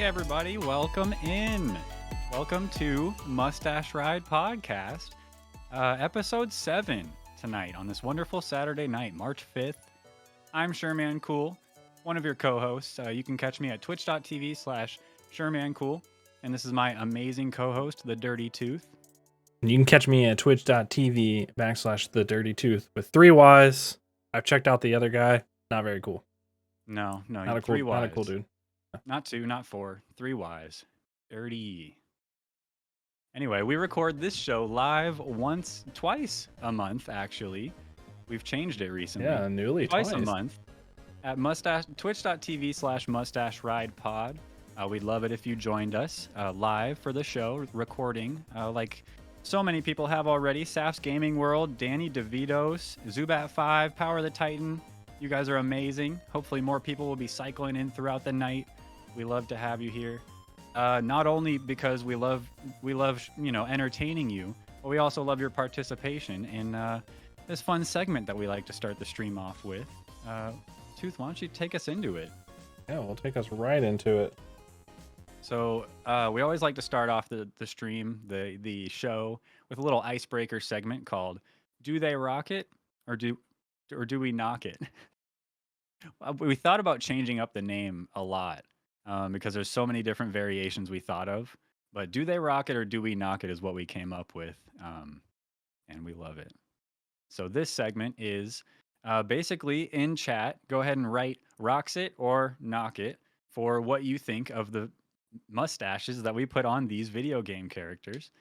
everybody, welcome in. Welcome to Mustache Ride Podcast, episode 7 tonight on this wonderful Saturday night, March 5th. I'm Sherman one of your co-hosts. You can catch me at twitch.tv/ShermanCool, and this is my amazing co-host, The Dirty Tooth. You can catch me at twitch.tv/TheDirtyTooth with 3 Ys. I've checked out the other guy. Not very cool. No, Not a cool, 3 Ys. not a cool dude. Not 2, not 4, 3 Ys. Dirty. Anyway, we record this show live twice a month, actually. We've changed it recently. Yeah, newly twice a month at twitch.tv/MustacheRidePod. We'd love it if you joined us live for the show, recording, like so many people have already. Saf's Gaming World, Danny DeVitos, Zubat5, Power the Titan. You guys are amazing. Hopefully more people will be cycling in throughout the night. We love to have you here. Not only because we love entertaining you, but we also love your participation in this fun segment that we like to start the stream off with. Tooth, why don't you take us into it? Yeah, we'll take us right into it. So we always like to start off the stream, the show, with a little icebreaker segment called "Do They Rock It or Do We Knock It?" We thought about changing up the name a lot because there's so many different variations we thought of. But "Do They Rock It or Do We Knock It" is what we came up with, and we love it. So this segment is basically in chat. Go ahead and write "rocks it" or "knock it" for what you think of the mustaches that we put on these video game characters.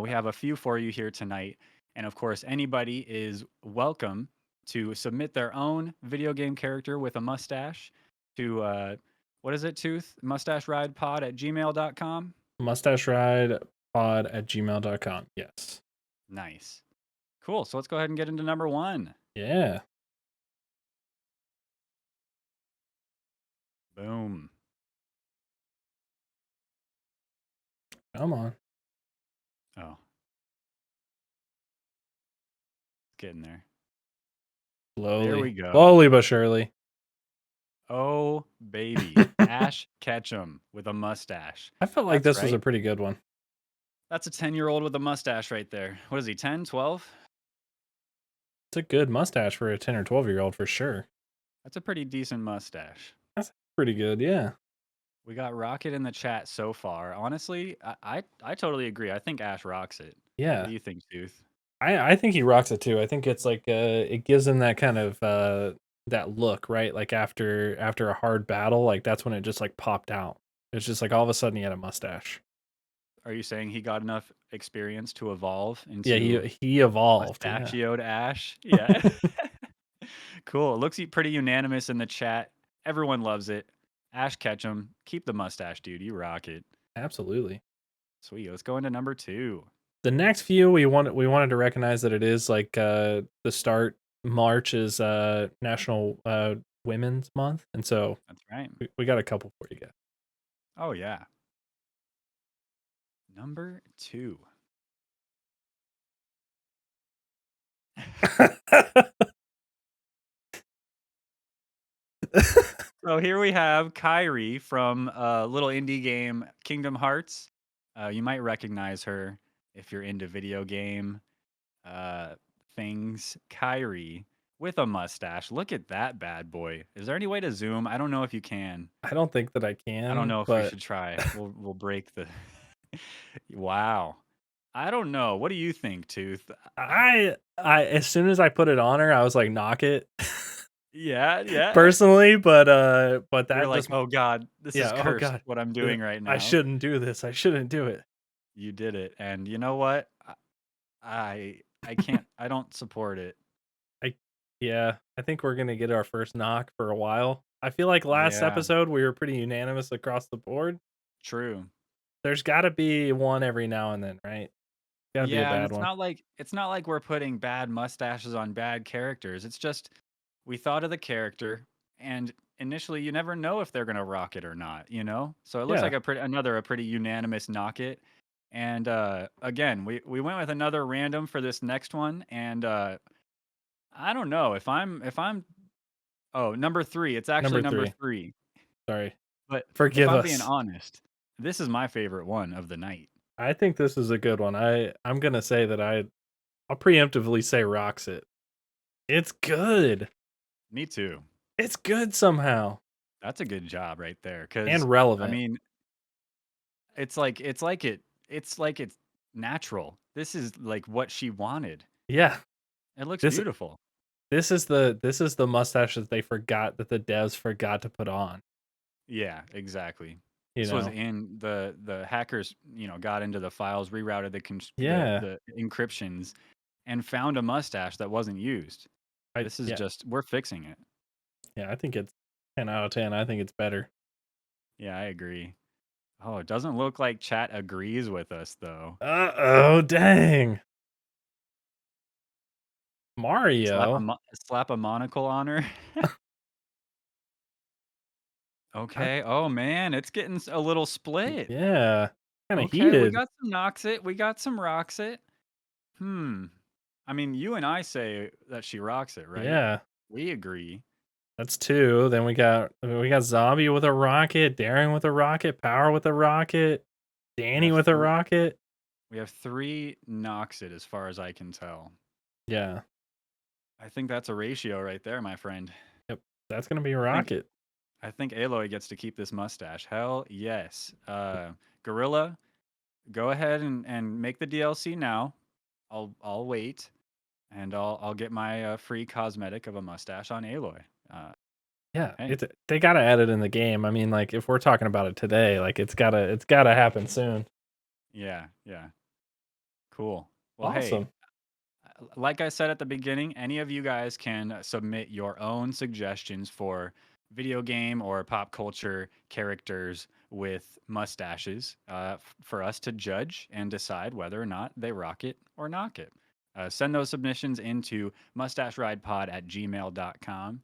We have a few for you here tonight. And of course, anybody is welcome to submit their own video game character with a mustache to, what is it, Tooth? MustacheRidePod@gmail.com? MustacheRidePod@gmail.com. Yes. Nice. Cool. So let's go ahead and get into number 1. Yeah. Boom. Come on. Oh. Getting there. Slowly. There we go. Slowly but surely. Oh, baby. Ash Ketchum with a mustache. I felt like this was a pretty good one. That's a 10-year-old with a mustache right there. What is he, 10, 12? It's a good mustache for a 10 or 12-year-old for sure. That's a pretty decent mustache. That's pretty good, yeah. We got Rocket in the chat so far. Honestly, I totally agree. I think Ash rocks it. Yeah. What do you think, Tooth? I think he rocks it too. I think it's like it gives him that kind of that look, right? Like after a hard battle, like that's when it just like popped out. It's just like all of a sudden he had a mustache. Are you saying he got enough experience to evolve into he evolved. mustachioed Ash? Yeah. Cool. It looks pretty unanimous in the chat. Everyone loves it. Ash Ketchum, keep the mustache, dude. You rock it. Absolutely. Sweet. Let's go into number 2. The next few we wanted to recognize that it is like the start. March is National Women's Month, and so that's right. We got a couple for you guys. Oh yeah. Number 2. So here we have Kyrie from a little indie game, Kingdom Hearts. You might recognize her if you're into video game things. Kyrie with a mustache. Look at that bad boy. Is there any way to zoom? I don't know if you can. I don't think that I can. I don't know if we should try. We'll break the. Wow. I don't know. What do you think, Tooth? I as soon as I put it on her, I was like, knock it. Yeah. Personally, but that you're like, oh god, this is cursed. Oh god, what I'm doing right now. I shouldn't do this. I shouldn't do it. You did it, and you know what? I can't. I don't support it. I think we're gonna get our first knock for a while. I feel like last episode we were pretty unanimous across the board. True. There's got to be one every now and then, right? Gotta be a bad one. It's not like we're putting bad mustaches on bad characters. It's just we thought of the character, and initially you never know if they're gonna rock it or not. So it looks like a pretty unanimous knock it. And again, we went with another random for this next one, and I don't know if I'm. Oh, number 3. It's actually number 3. Sorry. But if Forgive I'm being us. honest, this is my favorite one of the night. I think this is a good one. I'm gonna say that I'll preemptively say rocks it. It's good. Me too. It's good somehow That's a good job right there. Cause and I relevant. mean, it's like it's natural. This is like what she wanted. Yeah. It looks This beautiful. this is the mustache that they forgot that the devs forgot to put on, Yeah, exactly. you This was know? in the hackers, got into the files, rerouted Yeah. the encryptions, and found a mustache that wasn't used. I This is yeah. just we're fixing it. Yeah, I think it's 10 out of 10. I think it's better. Yeah, I agree. Oh, it doesn't look like chat agrees with us though. Uh-oh, dang. Mario? Slap a monocle on her. I Okay. Oh man, it's getting a little split. yeah. Kinda Okay, we heated. got some Noxit, we got some Roxit. Hmm. I mean, you and I say that she rocks it, right? Yeah. We agree. That's 2. Then we got Zombie with a rocket, Daring with a rocket, Power with a rocket, We Danny have with a three. rocket. We have three Noxit, as far as I can tell. Yeah. I think that's a ratio right there, my friend. Yep. That's gonna be a I think rocket. I think Aloy gets to keep this mustache. Hell yes. Gorilla, go ahead and make the DLC now. I'll wait, and I'll get my free cosmetic of a mustache on Aloy. Uh, Yeah, hey, it's they gotta add it in the game. I mean, like, if we're talking about it today, like, it's gotta happen soon. yeah, yeah, cool. Well, hey, Awesome. like I said at the beginning, any of you guys can submit your own suggestions for video game or pop culture characters with mustaches for us to judge and decide whether or not they rock it or knock it. Send those submissions into mustacheridepod@gmail.com.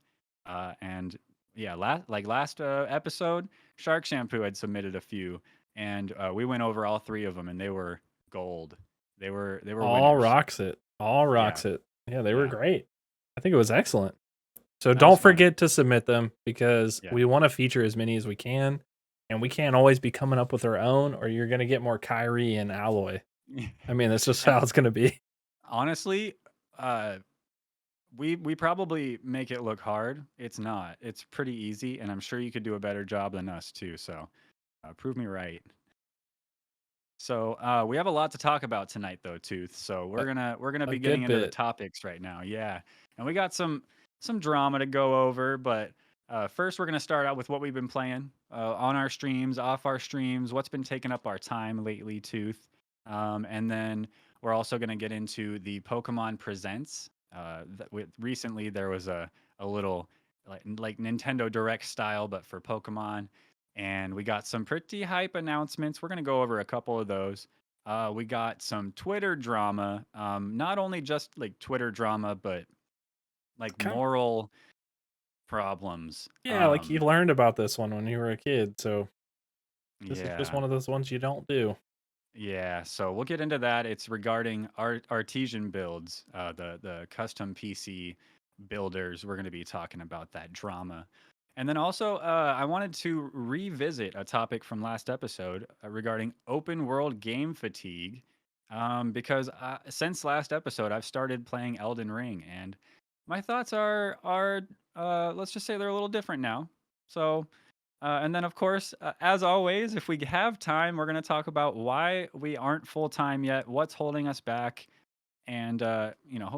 And yeah, last episode, Shark Shampoo had submitted a few, and we went over all three of them, and they were gold. They were All winners. rocks it. All Yeah, rocks it. Yeah, they were yeah. great. I think it was excellent. So That was don't fun. forget to submit them because Yeah. we wanna feature as many as we can, and we can't always be coming up with our own, or you're gonna get more Kyrie and Alloy. I mean, that's just And how it's gonna be. honestly, uh, we probably make it look hard. It's not. It's pretty easy, and I'm sure you could do a better job than us too. So prove me right. So we have a lot to talk about tonight, though, Tooth. So A we're gonna a be getting good into the bit. topics right now. Yeah, and we got some drama to go over, but first we're gonna start out with what we've been playing on our streams, off our streams, what's been taking up our time lately, Tooth, and then we're also gonna get into the Pokemon Presents. Recently there was a little like Nintendo Direct style, but for Pokemon, and we got some pretty hype announcements. We're going to go over a couple of those. We got some Twitter drama, not only just like Twitter drama, but like Kind moral problems. yeah, like, you learned about this one when you were a kid, so this is just Yeah, one of those ones you don't do. yeah. So we'll get into that. It's regarding Artesian builds, the custom PC builders. We're going to be talking about that drama. And then also, I wanted to revisit a topic from last episode regarding open world game fatigue. Because since last episode, I've started playing Elden Ring, and my thoughts are let's just say they're a little different now. So, and then of course, as always, if we have time, we're going to talk about why we aren't full time yet, what's holding us back, and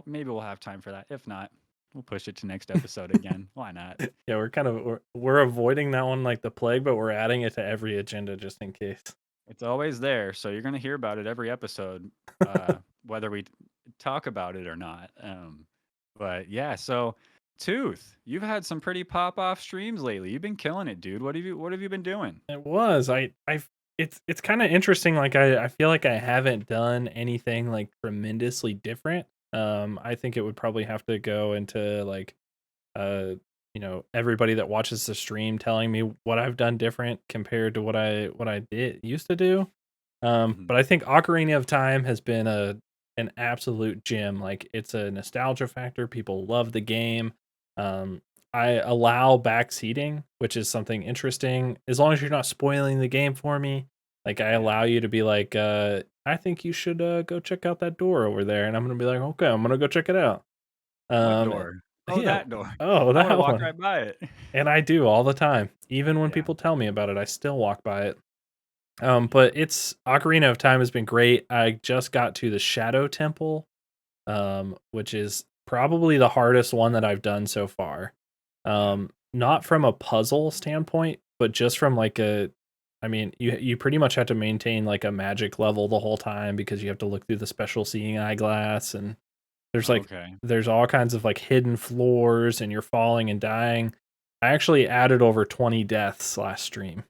maybe we'll have time for that. If not, we'll push it to next episode again. Why not? Yeah, we're avoiding that one like the plague, but we're adding it to every agenda just in case. It's always there, so you're gonna hear about it every episode, whether we talk about it or not. But yeah, so Tooth, you've had some pretty pop off streams lately. You've been killing it, dude. What have you been doing? It was. I've it's kind of interesting. Like I feel like I haven't done anything like tremendously different. I think it would probably have to go into like uh everybody that watches the stream telling me what I've done different compared to what I did used to do. Hmm. But I think Ocarina of Time has been an absolute gem. Like it's a nostalgia factor. People love the game. Um, I allow backseating, which is something interesting, as long as you're not spoiling the game for me. Like, I Yeah. allow you to be like, "I think you should, go check out that door over there," and I'm gonna be like, "Okay, I'm gonna go check it out." What Um, door? Oh, yeah. that door. Oh, I wanna that walk one. right by it. And I do all the time. Even when Yeah. people tell me about it, I still walk by it. Yeah. But it's Ocarina of Time has been great. I just got to the Shadow Temple, which is probably the hardest one that I've done so far. Yeah. Not from a puzzle standpoint, but just from like a I mean, you pretty much have to maintain like a magic level the whole time because you have to look through the special seeing eyeglass and there's like Okay. there's all kinds of like hidden floors and you're falling and dying. I actually added over 20 deaths last stream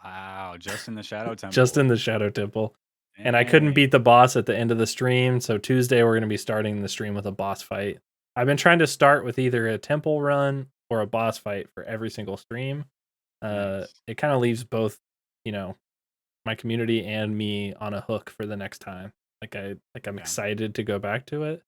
Wow, just in the Shadow just Temple. in the Shadow Temple. And I couldn't Dang. beat the boss at the end of the stream, so Tuesday we're going to be starting the stream with a boss fight. I've been trying to start with either a temple run or a boss fight for every single stream. Nice. It kind of leaves both, you know, my community and me on a hook for the next time. I'm Yeah. excited to go back to it.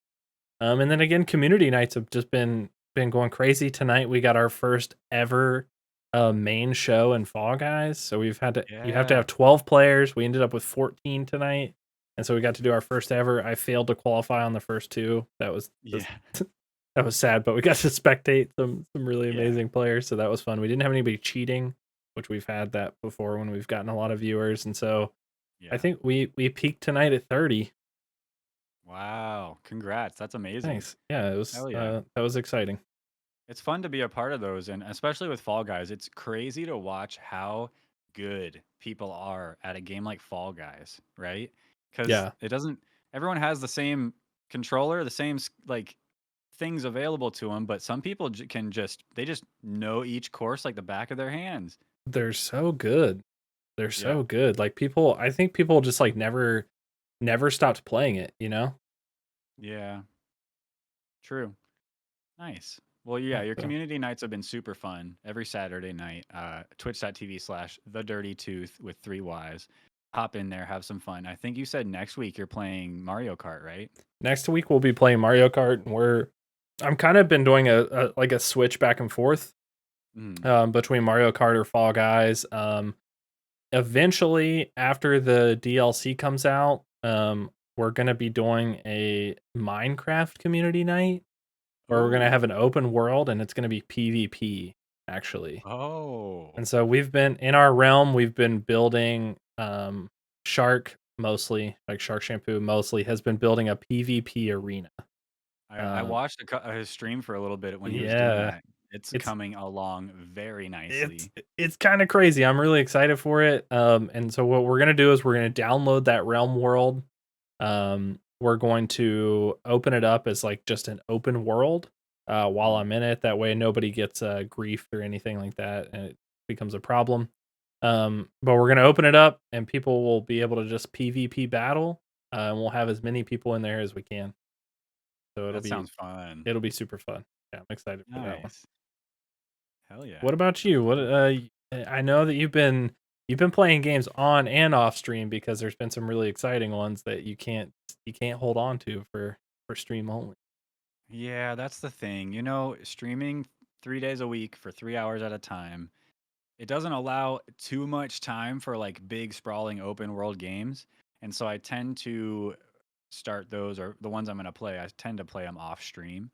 And then again, community nights have just been going crazy. Tonight we got our first ever main show in Fall Guys. So you have to Yeah. have 12 players. We ended up with 14 tonight. And so we got to do our first ever. I failed to qualify on the first two. Yeah. That was sad, but we got to spectate some really Yeah. amazing players. So that was fun. We didn't have anybody cheating, which we've had that before when we've gotten a lot of viewers. And so I Yeah. think we peaked tonight at 30. Wow. Congrats. That's amazing. Nice. Yeah, it was Hell yeah. that was exciting. It's fun to be a part of those, and especially with Fall Guys, it's crazy to watch how good people are at a game like Fall Guys, right? Because Yeah. it doesn't. Everyone has the same controller, the same like things available to them, but some people can just know each course like the back of their hands. They're so good. They're Yeah, so good. Like people I think people just like never stopped playing it, you know? yeah, true. Nice. Well, yeah, Yeah, your so community nights have been super fun every Saturday night. Twitch.tv/the Dirty Tooth with three Y's. Hop in there, have some fun. I think you said next week you're playing Mario Kart, right? next week we'll be playing Mario Kart and I'm kind of been doing a like a switch back and forth Mm. between Mario Kart or Fall Guys. Eventually after the DLC comes out, we're going to be doing a Minecraft community night where we're going to Oh, have an open world and it's going to be PvP actually. oh, And so we've been in our realm, we've been building Shark mostly, like Shark Shampoo mostly has been building a PvP arena. I Um watched his stream for a little bit when he was doing yeah, that. It's it's coming along very it's nicely. it's kind of crazy. I'm really excited for it. And so what we're going to do is we're going to download that realm world. We're going to open it up as like just an open world while Mm. I'm in it. That way nobody gets grief or anything like that and it becomes a problem. But we're gonna open it up and people will be able to just PvP battle. And we'll have as many people in there as we can. So That sounds fun. it'll be super fun. Yeah, I'm excited for that one. Nice. Hell yeah. What about That's you? What cool. I know that you've been playing games on and off stream because there's been some really exciting ones that you can't hold on to for stream only. Yeah, that's the thing. You know, streaming 3 days a week for 3 hours at a time, it doesn't allow too much time for like big sprawling open world games. And so I tend to start those or the ones I'm going to play, I tend to play them off stream.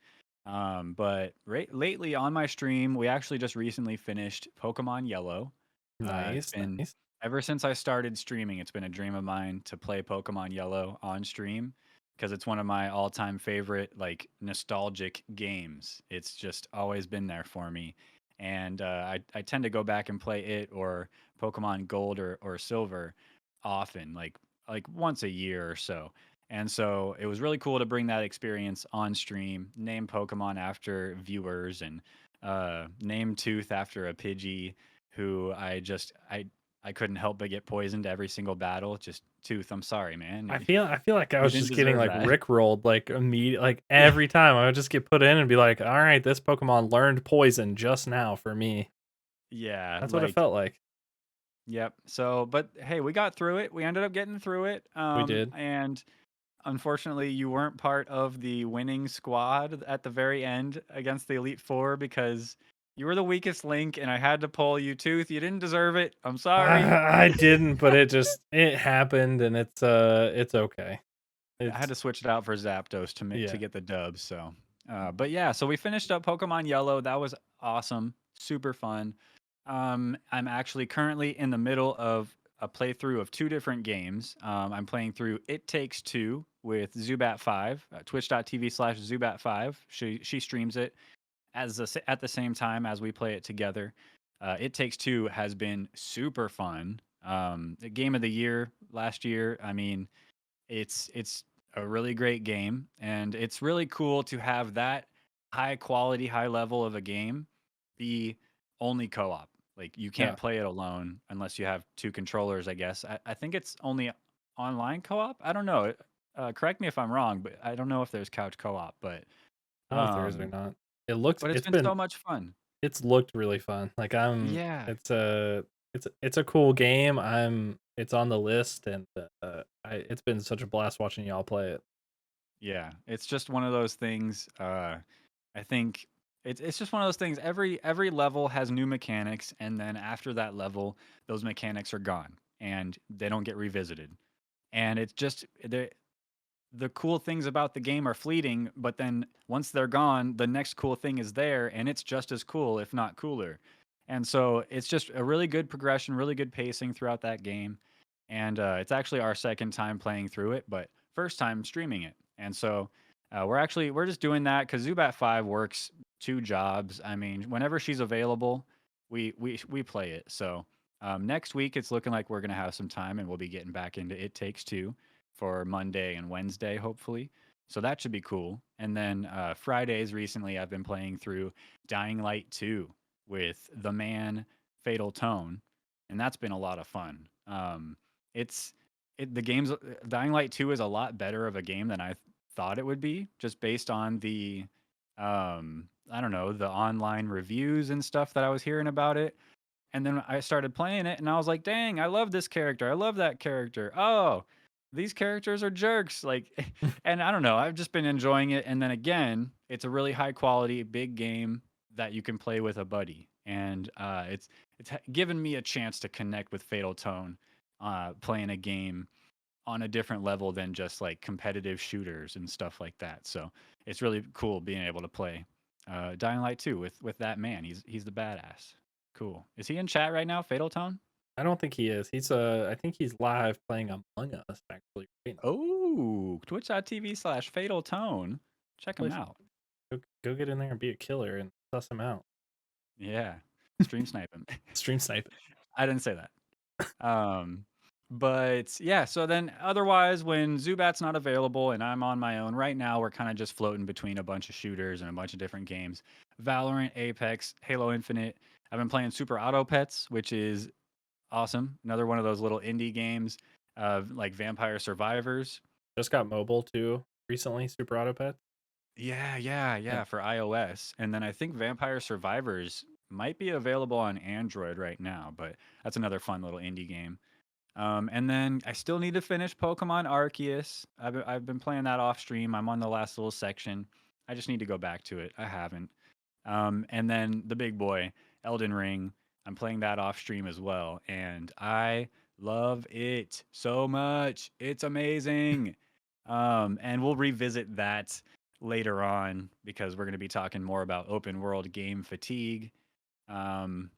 But lately on my stream, we actually just recently finished Pokemon Yellow. It's Nice, been nice. ever since I started streaming, it's been a dream of mine to play Pokemon Yellow on stream because it's one of my all-time favorite like nostalgic games. It's just always been there for me. And I tend to go back and play it or Pokemon Gold or Silver often, like once a year or so. And so it was really cool to bring that experience on stream, name Pokemon after viewers, and name Tooth after a Pidgey who I couldn't help but get poisoned every single battle. Just Tooth, I'm sorry, man. I feel like I You was didn't just getting deserve like that. rickrolled like immediate like Yeah. every time I would just get put in and be like, all right, this Pokemon learned poison just now for me. Yeah, That's what it like felt like. yep. So, but hey, we got through it. We ended up getting through it. We did. And Unfortunately, you weren't part of the winning squad at the very end against the Elite Four because you were the weakest link, and I had to pull you tooth. You didn't deserve it. I'm sorry. I didn't, but it happened, and it's okay. I had It's to switch it out for Zapdos to yeah, get the dub. So, but yeah, so we finished up Pokemon Yellow. That was awesome, super fun. I'm actually currently in the middle of a playthrough of two different games. I'm playing through It Takes Two with Zubat5, twitch.tv/Zubat5. She streams it at the same time as we play it together. It Takes Two has been super fun. The game of the year last year. I mean, it's a really great game, and it's really cool to have that high quality, high level of a game be only co-op. Like you yeah. can't play it alone unless you have two controllers, I guess. I think it's only online co-op. I don't know. Correct me if I'm wrong, but I don't know if there's couch co-op. I don't know if there is or Um, not. It looks but it's been so much fun. it's looked really fun. Like Yeah. it's a cool game. It's on the list, and it's been such a blast watching y'all play it. Yeah, it's just one of those things. I think it's just one of those things. Every level has new mechanics, and then after that level, those mechanics are gone and they don't get revisited. And it's just the cool things about the game are fleeting, but then once they're gone, the next cool thing is there, and it's just as cool, if not cooler. And so it's just a really good progression, really good pacing throughout that game. And it's actually our second time playing through it, but first time streaming it. And so we're just doing that because Zubat 5 works two jobs. I mean, whenever she's available, we play it. So next week it's looking like we're gonna have some time, and we'll be getting back into It Takes Two for Monday and Wednesday, hopefully. So that should be cool. And then Fridays recently, I've been playing through Dying Light 2 with the man Fatal Tone, and that's been a lot of fun. It's the game's Dying Light 2 is a lot better of a game than I thought it would be, just based on the I don't know, the online reviews and stuff that I was hearing about it. And then I started playing it and I was like, dang, I love this character. I love that character. Oh, these characters are jerks. Like, and I don't know. I've just been enjoying it. And then again, it's a really high quality, big game that you can play with a buddy. And it's given me a chance to connect with Fatal Tone, playing a game on a different level than just like competitive shooters and stuff like that. So it's really cool being able to play Dying Light 2 with that man. He's the badass. Cool. Is he in chat right now, Fatal Tone? I don't think he is. I think he's live playing Among Us actually right now. Oh, twitch.tv/Fatal Tone. Check him Like, out. go get in there and be a killer and suss him out. Yeah. Stream snipe him. Stream snipe. I didn't say that. Um, but yeah, so then otherwise, when Zubat's not available and I'm on my own, right now we're kind of just floating between a bunch of shooters and a bunch of different games. Valorant, Apex, Halo Infinite. I've been playing Super Auto Pets, which is awesome. Another one of those little indie games, like Vampire Survivors. Just got mobile too recently. Super Auto Pet. Yeah, Yeah. for iOS. And then I think Vampire Survivors might be available on Android right now, but that's another fun little indie game. And then I still need to finish Pokemon Arceus. I've been playing that off stream. I'm on the last little section. I just need to go back to it. I haven't. And then the big boy, Elden Ring. I'm playing that off stream as well, and I love it so much. It's amazing. And we'll revisit that later on because we're going to be talking more about open world game fatigue. Um,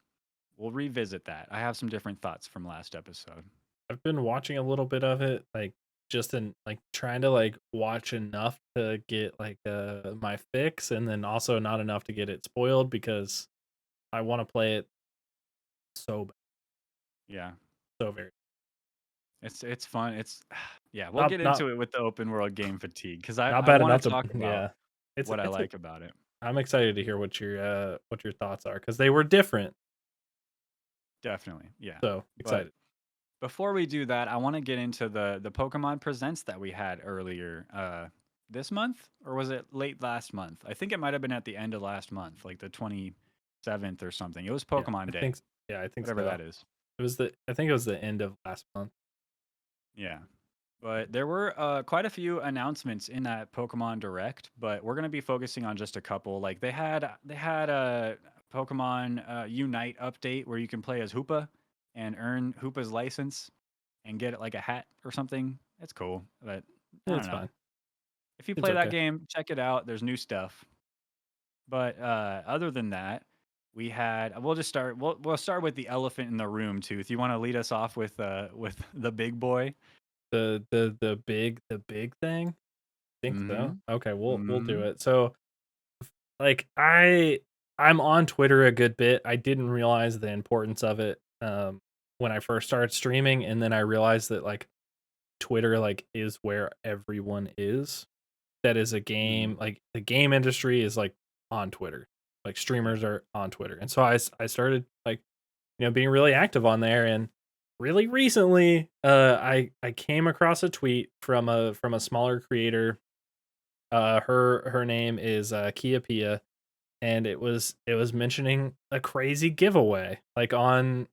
we'll revisit that. I have some different thoughts from last episode. I've been watching a little bit of it, like just in like trying to like watch enough to get like my fix, and then also not enough to get it spoiled because I want to play it so Yeah, so very it's fun. It's yeah, we'll not get not into it with the open world game fatigue because not I bad want enough to to talk about yeah. It's what I it's a, like about it. I'm excited to hear what your thoughts are because they were different. Definitely, yeah. So But excited. before we do that, I want to get into the Pokemon Presents that we had earlier this month, or was it late last month? I think it might have been at the end of last month, like the 27th or something. It was Yeah, Pokemon Day, I think whatever so. that is. I think it was the end of last month. Yeah. But there were quite a few announcements in that Pokemon Direct, but we're gonna be focusing on just a couple. Like they had a Pokemon Unite update where you can play as Hoopa and earn Hoopa's license and get like a hat or something. It's cool, but I don't It's know. fine. If you It's play that okay. game, check it out. There's new stuff. But other than that, we had. We'll just start. We'll start with the elephant in the room, Tooth. You want to lead us off with the big boy? The big thing. Think so. Mm-hmm. Okay, we'll do Mm-hmm. it. So like I'm on Twitter a good bit. I didn't realize the importance of it when I first started streaming, and then I realized that like Twitter like is where everyone is. That is a Mm-hmm. game like the game industry is like on Twitter. Like Yeah. streamers are on Twitter. And so I started like being really active on there and really recently I came across a tweet from a smaller creator. Her name is Kia Pia, and it was mentioning a crazy giveaway like on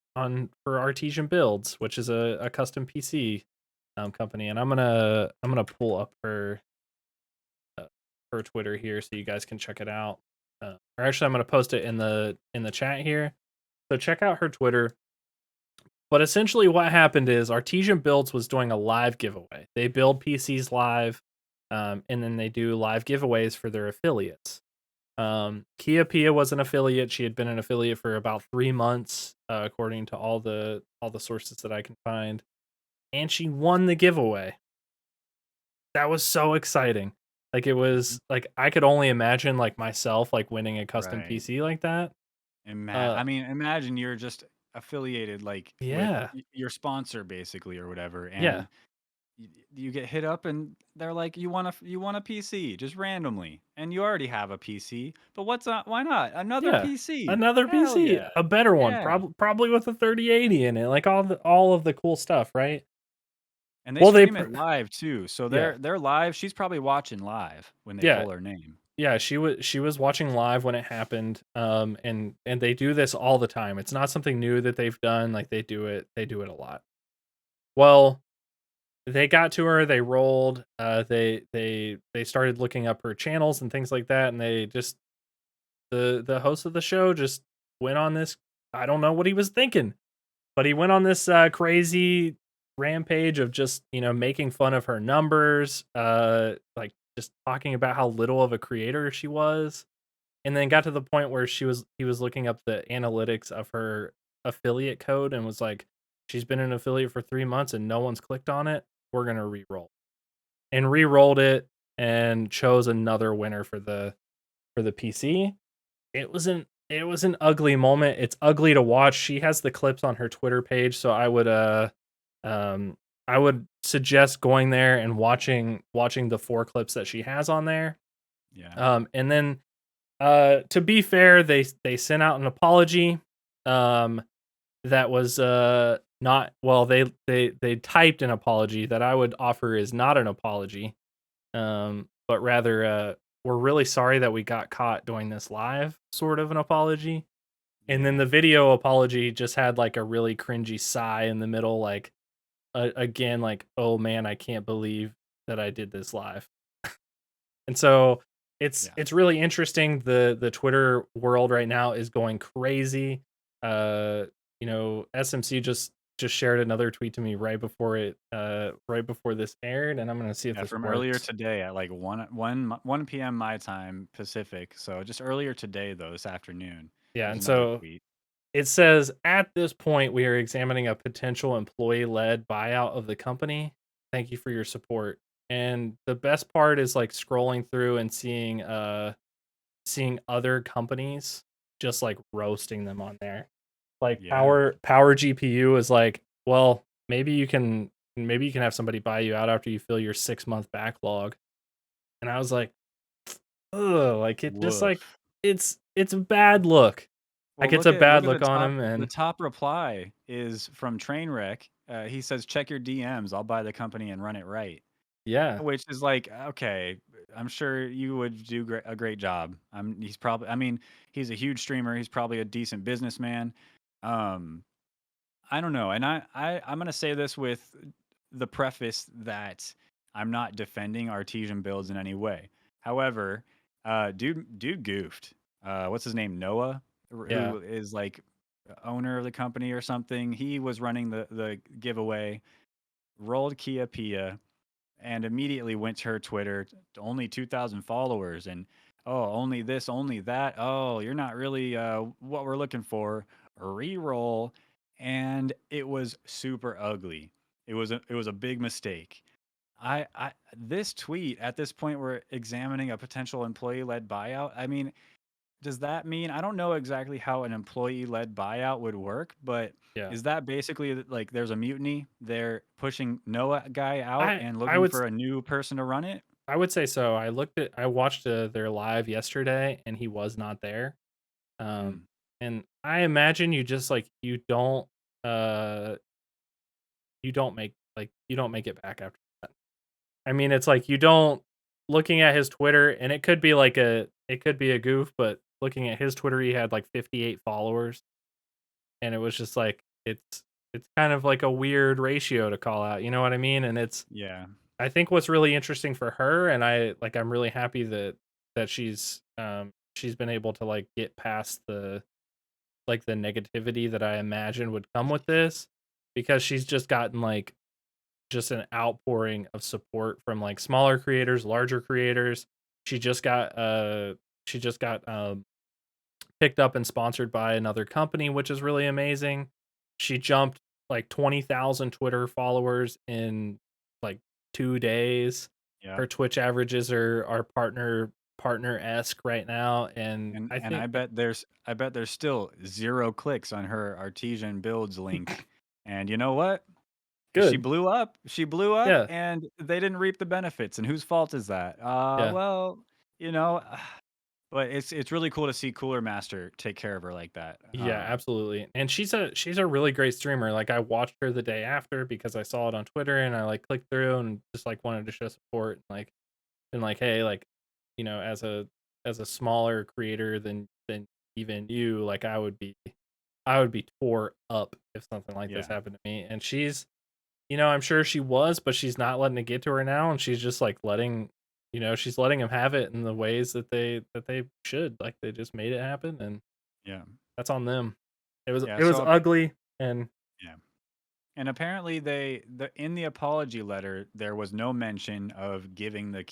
for Artesian Builds, which is a custom PC company. And I'm gonna pull up uh, her Twitter here so you guys can check it out. Or actually, I'm gonna post it in the chat here. So check out her Twitter. But essentially, what happened is Artesian Builds was doing a live giveaway. They build PCs live, and then they do live giveaways for their affiliates. Kia Pia was an affiliate. She had been an affiliate for about 3 months, according to all the sources that I can find, and she won the giveaway. That was so exciting. Like it Mhm. was like I could only imagine like myself like winning a custom Right. PC like that. Uh, I mean, imagine you're just affiliated like with yeah, your sponsor basically or whatever, yeah, and you get hit up and they're like, you want a PC just randomly, and you already have a PC, but why not another yeah. PC? Another Hell PC, yeah, a better one, yeah. probably with a 3080 in it, like all of the cool stuff, right? And they Well, stream it live too, so yeah, they're live. She's probably watching live when they yeah. pull her name. Yeah, she was watching live when it happened, and they do this all the time. It's not something new that they've done. Like they do it a lot. Well, they got to her, they rolled, they started looking up her channels and things like that, and they just the host of the show just went on this. I don't know what he was thinking, but he went on this crazy rampage of just making fun of her numbers, like just talking about how little of a creator she was. And then got to the point where he was looking up the analytics of her affiliate code and was like, "She's been an affiliate for 3 months and no one's clicked on it. We're gonna re-roll." And re-rolled it and chose another winner for the PC. It was an ugly moment. It's ugly to watch. She has the clips on her Twitter page, so um I would suggest going there and watching the 4 clips that she has on there. Yeah. And then to be fair, they sent out an apology. Um, that was not well. They typed an apology that I would offer is not an apology. But rather, we're really sorry that we got caught doing this live, sort of an apology. And then Yeah. the video apology just had like a really cringy sigh in the middle, like again, like oh man, I can't believe that I did this live. And so Yeah. it's really interesting. The Twitter world right now is going crazy. Uh, SMC just shared another tweet to me right before this aired, and I'm gonna see if Yeah, this from earlier works. today at like 1 p.m. my time Pacific. So just earlier today though, this afternoon. Yeah, There's and another so tweet. it says at this point we are examining a potential employee-led buyout of the company. Thank you for your support. And the best part is like scrolling through and seeing other companies just like roasting them on there. Like Yeah. Power GPU is like, well, maybe you can have somebody buy you out after you fill your 6-month backlog. And I was like, ugh, like it just like Woof. it's a bad look. Like Well, it's a look bad at look on him. the And top reply is from Trainwreck. He says, "Check your DMs. I'll buy the company and run it right." yeah, Which is like, okay, I'm sure you would do a great job. He's probably, I mean, he's a huge streamer. He's probably a decent businessman. Um, I don't know, and I'm gonna say this with the preface that I'm not defending Artesian builds in any way. However, dude goofed. What's his name? Noah, Yeah. who is like owner of the company or something. He was running the giveaway, rolled Kia Pia, and immediately went to her Twitter. Only 2,000 followers, and oh, only this, only that. Oh, you're not really what we're looking for. Reroll, and it was super ugly. It was a big mistake. I this tweet at this point we're examining a potential employee-led buyout. I mean, does that mean I don't know exactly how an employee-led buyout would work, but Yeah. is that basically like there's a mutiny? They're pushing Noah guy out I and I looking would for a new person to run it? I would say so. I watched their live yesterday, and he was not there. Um, Mm, and I imagine you just like uh you don't make it back after that. I mean, it's like you don't looking at his Twitter, and it could be a goof, but looking at his Twitter, he had like 58 followers, and it was just like it's kind of like a weird ratio to call out. You know what I mean? And it's yeah. I think what's really interesting for her, and I'm really happy that she's been able to like get past the negativity that I imagine would come with this, because she's just gotten like just an outpouring of support from like smaller creators, larger creators. She just got she just got picked up and sponsored by another company, which is really amazing. She jumped like 20,000 Twitter followers in like 2 days. Yeah. Her Twitch averages are partner-esque right now, and And I and think I bet there's still 0 clicks on her Artesian builds link. And you know what? She good. blew up. She blew up, Yeah, and they didn't reap the benefits. And whose fault is that? yeah. Well, you know, but it's really cool to see Cooler Master take care of her like that. Yeah, absolutely. And she's a really great streamer. Like I watched her the day after because I saw it on Twitter, and I like clicked through and just like wanted to show support, and like hey, like as a smaller creator than even you, like I would be tore up if something like this Yeah. happened to me. And I'm sure she was, but she's not letting it get to her now, and she's just like she's letting him have it in the ways that they should. Like they just made it happen, and Yeah. that's on them. It was Yeah. it was So ugly, and yeah. And apparently in the apology letter there was no mention of giving the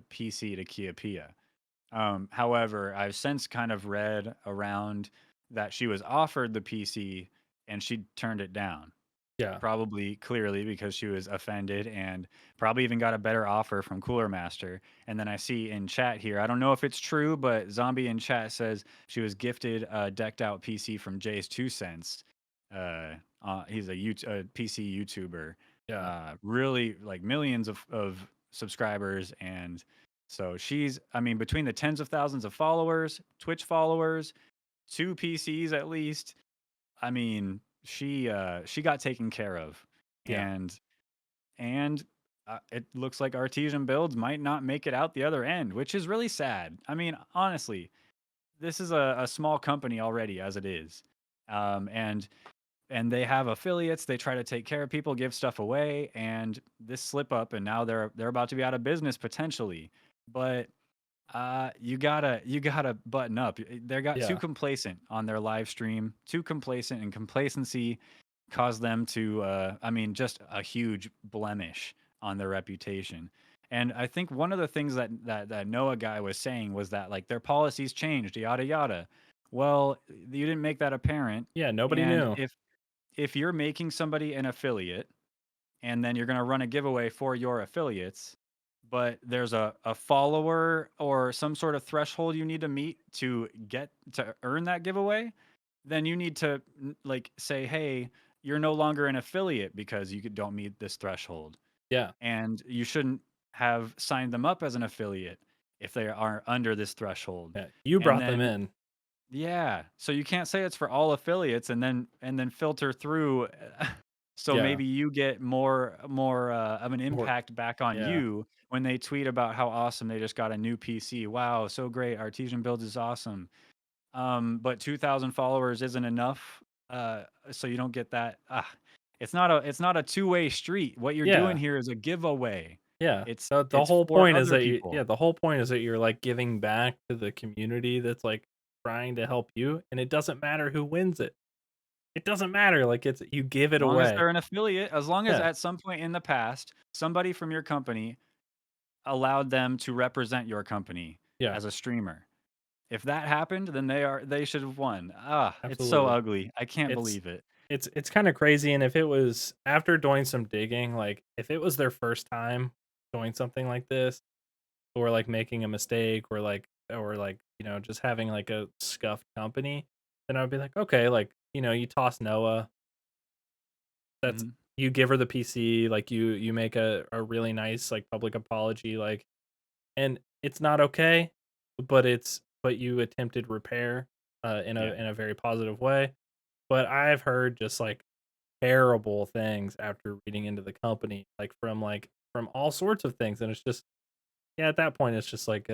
PC to Kia Pia. However, I've since kind of read around that she was offered the PC and she turned it down. yeah, Probably clearly because she was offended and probably even got a better offer from Cooler Master. And then I see in chat here, I don't know if it's true, but Zombie in chat says she was gifted a decked out PC from Jay's 2 Cents. Uh, he's a PC YouTuber, yeah, really like millions of subscribers. And so I mean, between the tens of thousands of followers, Twitch followers, 2 PCs at least, I mean, she got taken care of, yeah, and and it looks like Artesian builds might not make it out the other end, which is really sad. I mean, honestly, this is a small company already as it is, and they have affiliates. They try to take care of people, give stuff away, and this slip up, and now they're about to be out of business potentially. But you gotta button up. They got too yeah, complacent on their live stream, too complacent, and complacency caused them to, I mean, just a huge blemish on their reputation. And I think one of the things that Noah guy was saying was that like their policies changed, yada yada. Well, you didn't make that apparent. yeah. Nobody And knew. if you're making somebody an affiliate and then you're going to run a giveaway for your affiliates, but there's a follower or some sort of threshold you need to meet to get to earn that giveaway, then you need to like say, hey, you're no longer an affiliate because don't meet this threshold, Yeah, and you shouldn't have signed them up as an affiliate if they are under this threshold. yeah. You And brought them then in. yeah. So you can't say it's for all affiliates and then filter through so Yeah, maybe you get more of an more. impact back on Yeah, you when they tweet about how awesome they just got a new PC. Wow, so great. Artesian Builds is awesome. But 2,000 followers isn't enough. So you don't get that. it's not a two-way street. What you're doing Yeah. here is a giveaway. Yeah. It's The it's whole for point is other that you people. yeah, the whole point is that you're, like, giving back to the community that's, like, trying to help you, and it doesn't matter who wins it. It doesn't matter, like, it's you give As it long as away. they're an affiliate, as long as Yeah. at some point in the past, somebody from your company allowed them to represent your company Yeah. as a streamer. If that happened, then they should have won. It's so Absolutely. ugly. I can't It's believe it. it's kinda crazy, and if it was after doing some digging, like, if it was their first time doing something like this, or, like, making a mistake, or, just having, like, a scuffed company, then I'd be like, "Okay," like, you toss Noah, that's Mhm. you give her the PC, like, you make a really nice, like, public apology, like, and it's not okay, but you attempted repair, Yeah. in a very positive way. But I've heard just, like, terrible things after reading into the company, from all sorts of things, and it's just yeah, at that point, it's just like,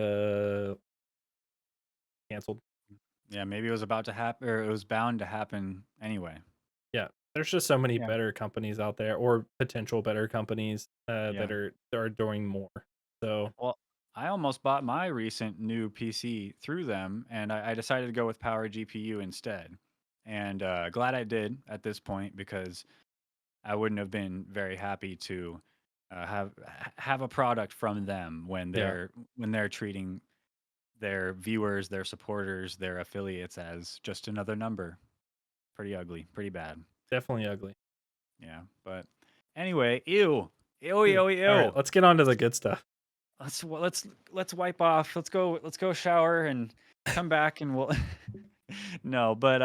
canceled. Yeah, maybe it was about to happen or it was bound to happen anyway. Yeah, there's just so many Yeah. better companies out there or potential better companies, Yeah. that are doing more. So, Well, I almost bought my recent new PC through them, and I decided to go with Power GPU instead. And glad I did at this point because I wouldn't have been very happy to have a product from them yeah, when they're treating their viewers, their supporters, their affiliates as just another number. Pretty ugly, pretty bad. definitely ugly. Yeah, but anyway, ew, ew, Ew. ew, Alright, ew. let's get on to the good stuff. Let's wipe off. Let's go shower and come back and we'll No, but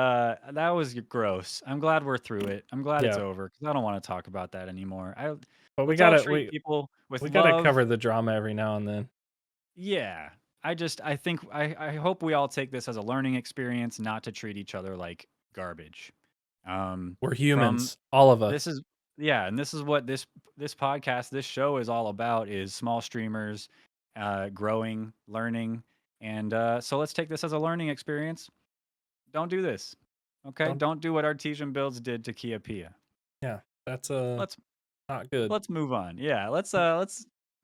that was gross. I'm glad we're through it. I'm glad it's Yeah, over because I don't want to talk about that anymore. I but Let's all treat people with we gotta love. cover the drama every now and then. Yeah. I think I hope we all take this as a learning experience, not to treat each other like garbage. We're From humans, all of This us. is yeah, and this is what this podcast, this show is all about is small streamers growing, learning, and so let's take this as a learning experience. Don't do this. Okay? Don't Don't do what Artesian Builds did to Kia Pia. yeah, that's, Let's not good. let's move on. Yeah, let's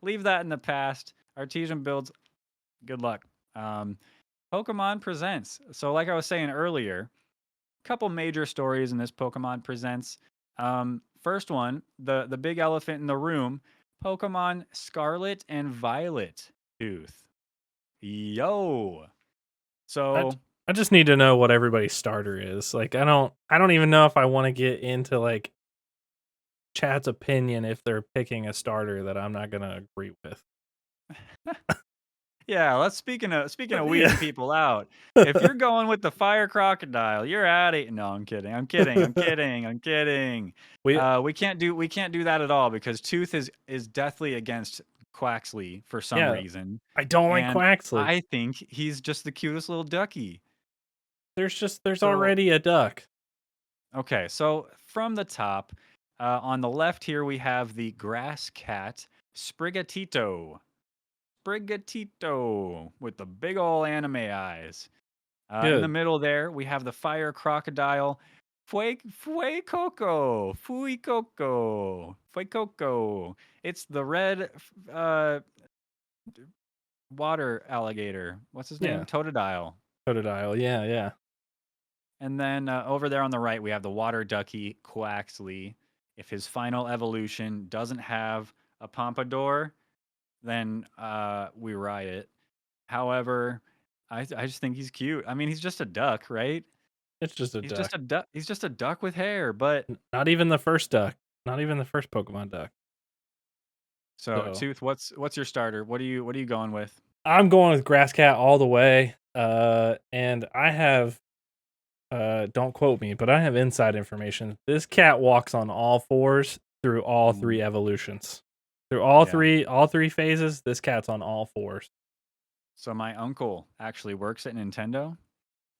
leave that in the past. Artesian Builds, good luck. Um Pokemon Presents. So like I was saying earlier, couple major stories in this Pokemon Presents. First one, the big elephant in the room, Pokemon Scarlet and Violet Tooth. Yo. I So j I just need to know what everybody's starter is. Like, I don't even know if I wanna get into, like, chat's opinion if they're picking a starter that I'm not gonna agree with. yeah, let's speaking of Yeah. weeding people out. If you're going with the fire crocodile, you're at it. No, I'm kidding. I'm kidding. I'm kidding. I'm kidding. We We can't do that at all because Tooth is deathly against Quaxley for some yeah, reason, I don't like and Quaxley. I think he's just the cutest little ducky. There's So already a duck. okay, so from the top, on the left here we have the grass cat Sprigatito. Sprigatito with the big ol' anime eyes. In the Good. middle there, we have the fire crocodile, Fuecoco. It's the red water alligator. What's his name? Yeah. Totodile. Totodile, yeah, yeah. And then over there on the right, we have the water ducky, Quaxley. If his final evolution doesn't have a pompadour, then we riot. However, I just think he's cute. I mean, he's just a duck, right? It's just a He's duck. just a duck. He's just a duck with hair. But Not even the first duck. Not even the first Pokemon duck. so, So, Tooth, what's your starter? What are you going with? I'm going with Grass Cat all the way, and I have don't quote me, but I have inside information. This cat walks on all fours through all Ooh, 3 evolutions. Through yeah. all 3 phases, this cat's on all fours. So my uncle actually works at Nintendo,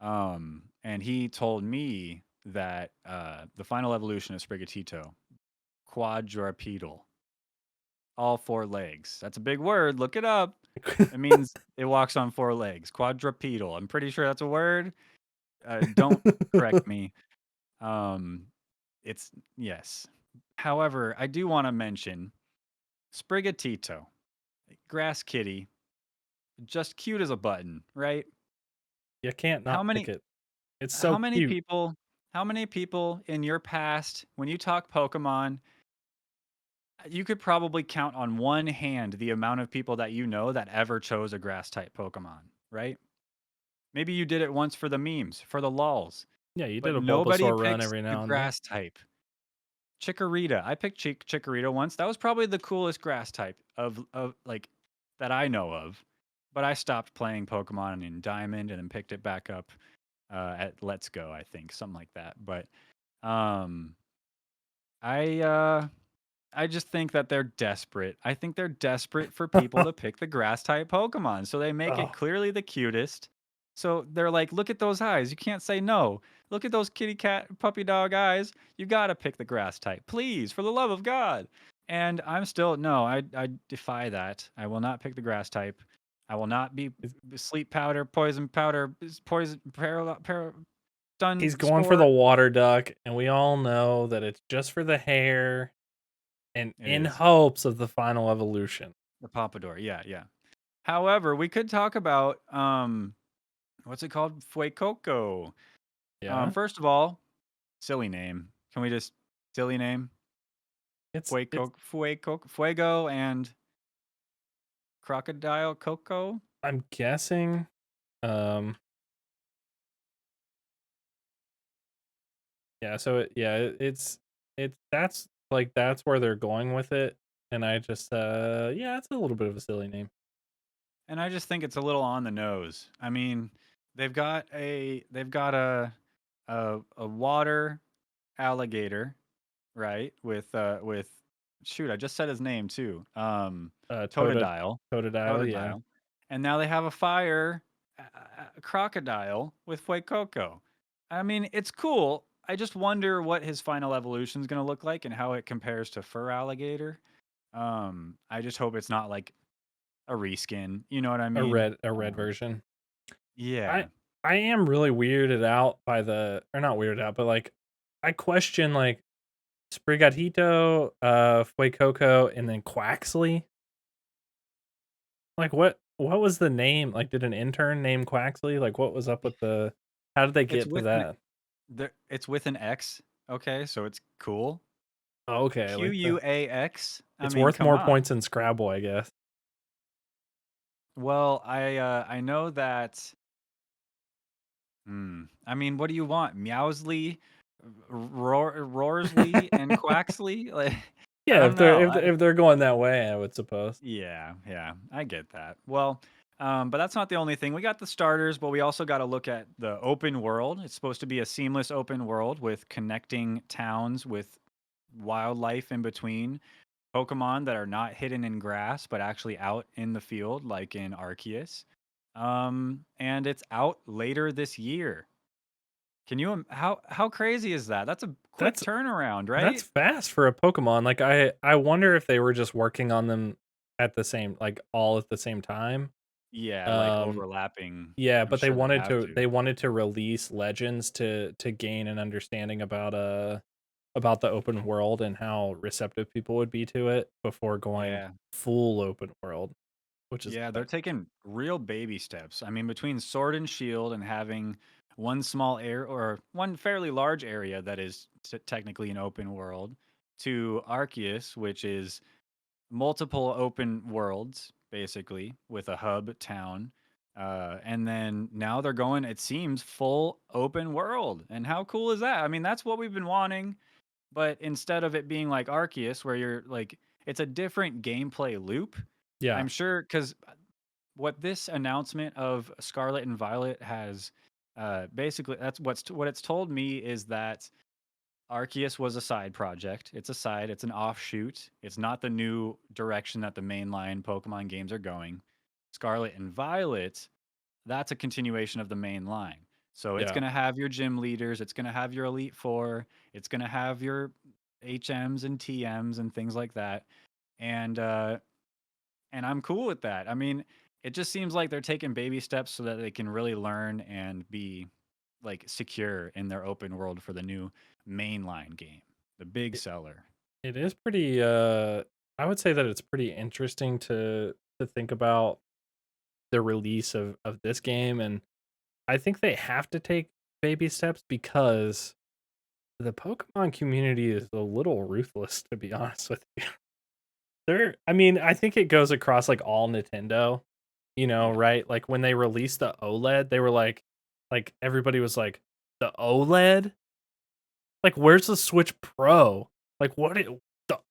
and he told me that the final evolution of Sprigatito, quadrupedal, all four legs. That's a big word. Look it up. It means it walks on four legs. Quadrupedal. I'm pretty sure that's a word. Don't correct me. Um, it's yes. However, I do want to mention Sprigatito, grass kitty, just cute as a button, right? You can't How not pick many it. It's how so many cute. people how many people in your past when you talk Pokemon, you could probably count on one hand the amount of people that you know that ever chose a grass type Pokemon, right? Maybe you did it once for the memes, for the lulz, Yeah, you but did a nobody Bulbasaur run picks every the now and then. grass type. Chikorita. I picked Chikorita once. That was probably the coolest grass type of like that I know of. But I stopped playing Pokemon in Diamond and then picked it back up at Let's Go, I think, something like that. But um, I uh, I just think that they're desperate. I think they're desperate for people to pick the grass type Pokemon. So they make it Oh, clearly the cutest. So they're like, look at those eyes. You can't say no. Look at those kitty cat puppy dog eyes. You got to pick the grass type. Please, for the love of God. And I'm still, no, I defy that. I will not pick the grass type. I will not be he's sleep powder, poison, he's stun going for the spore. water duck, and we all know that it's just for the hair and It in is hopes of the final evolution. the Pompadour. Yeah, yeah. However, we could talk about what's it called? Fuecoco. Yeah, First of all, silly name. Can we just silly name? it's Fuego and Crocodile Coco. I'm guessing, um, yeah, so it's that's like, that's where they're going with it, and I just, yeah, it's a little bit of a silly name. And I just think it's a little on the nose. I mean, they've got a water alligator, right? With shoot, I just said his name too. Toda Totodile. Totodile, yeah. Totodile. And now they have a fire crocodile with Fuecoco. I mean, it's cool. I just wonder what his final evolution is going to look like and how it compares to fur alligator. I just hope it's not like a reskin. You know what I mean? A red version. I Yeah. I am really weirded out by the, or not weirded out, but, like, I question, like, Sprigatito, Fuecoco, and then Quaxley. Like, what was the name? Like, did an intern name Quaxley? Like, what was up with the, how did they It's get to with an that? it's with an X. Okay, so it's cool. Oh, okay, like the, QUAX. I it's mean, worth come more on. points than Scrabble, I guess. Well, I know that. I mean, what do you want? Meowsley, Roarsley, and Quaxley? Like, I Yeah, don't know. if they're going that way, I would suppose. Yeah, yeah, I get that. Well, but that's not the only thing. We got the starters, but we also got to look at the open world. It's supposed to be a seamless open world with connecting towns with wildlife in between. Pokemon that are not hidden in grass, but actually out in the field, like in Arceus. And it's out later this year. Can you how crazy is that? That's a quick That's turnaround, that's right? fast for a Pokemon. Like, I wonder if they were just working on them at the same, like, all at the same time. Yeah, like Um, overlapping. yeah, I'm but sure they have to. they wanted to release Legends to gain an understanding about the open world and how receptive people would be to it before going Yeah. full open world, which is Yeah, they're exciting. taking real baby steps. I mean, between Sword and Shield and having one small air or one fairly large area that is technically an open world to Arceus, which is multiple open worlds basically with a hub town. And then now they're going, it seems, full open world. And how cool is that? I mean, that's what we've been wanting. But instead of it being like Arceus, where you're like, it's a different gameplay loop. Yeah, I'm sure because what this announcement of Scarlet and Violet has basically that's what it's told me is that Arceus was a side project. It's a side, it's an offshoot. It's not the new direction that the mainline Pokemon games are going. Scarlet and Violet, that's a continuation of the main line. So it's yeah. going to have your gym leaders, it's going to have your Elite 4, it's going to have your HMs and TMs and things like that. And and I'm cool with that. I mean, it just seems like they're taking baby steps so that they can really learn and be like secure in their open world for the new mainline game, the big seller. It is pretty I would say that it's pretty interesting to think about the release of this game, and I think they have to take baby steps because the Pokemon community is a little ruthless, to be honest with you. I mean, I think it goes across like all Nintendo, Yeah. right? Like when they released the OLED, they were like everybody was like, the OLED? Like, where's the Switch Pro? Like, the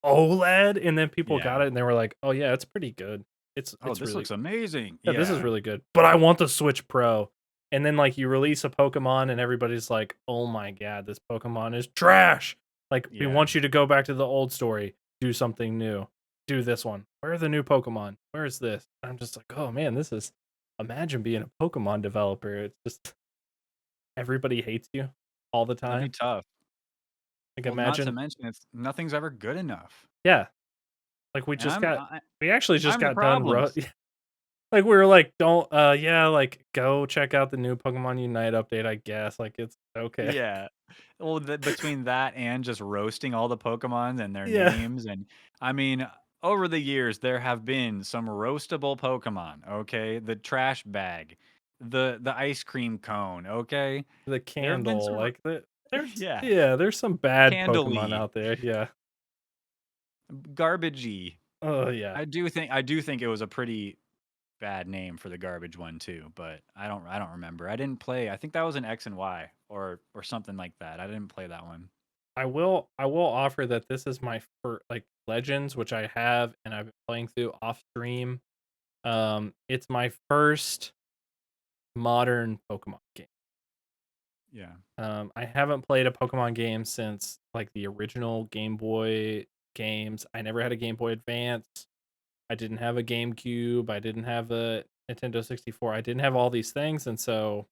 OLED? And then people got Yeah. it and they were like, oh yeah, it's pretty good. Oh, It's this really looks amazing. yeah, this is Yeah. really good. But I want the Switch Pro. And then like you release a Pokemon and everybody's like, oh my god, this Pokemon is trash. Like, we Yeah. want you to go back to the old story, do something new, do this one. Where are the new Pokemon? Where is this? I'm just like, oh man, this is imagine being a Pokemon developer. It's just everybody hates you all the That'd be time. tough. Like Well, not to imagine, mention it's nothing's ever good enough. yeah, like And we actually just I'm the got done problems. like we were like, don't yeah, like go check out the new Pokemon Unite update, I guess. Like it's okay. Yeah. Well, between that and just roasting all the Pokemons and their Yeah. names, and I mean, over the years there have been some roastable Pokemon. Okay, the trash bag, the ice cream cone. Okay, The there have been candle, some. there's Yeah, yeah, there's some bad Pokemon Candily, out there. Yeah. garbagey. Oh yeah. I do think it was a pretty bad name for the garbage one too, but I don't remember. I didn't play. I think that was an X and Y or something like that. I didn't play that one. I will offer that this is my first like Legends, which I have and I've been playing through off stream. It's my first modern Pokemon game. Yeah. I haven't played a Pokemon game since like the original Game Boy games. I never had a Game Boy Advance. I didn't have a GameCube. I didn't have a Nintendo 64. I didn't have all these things, and so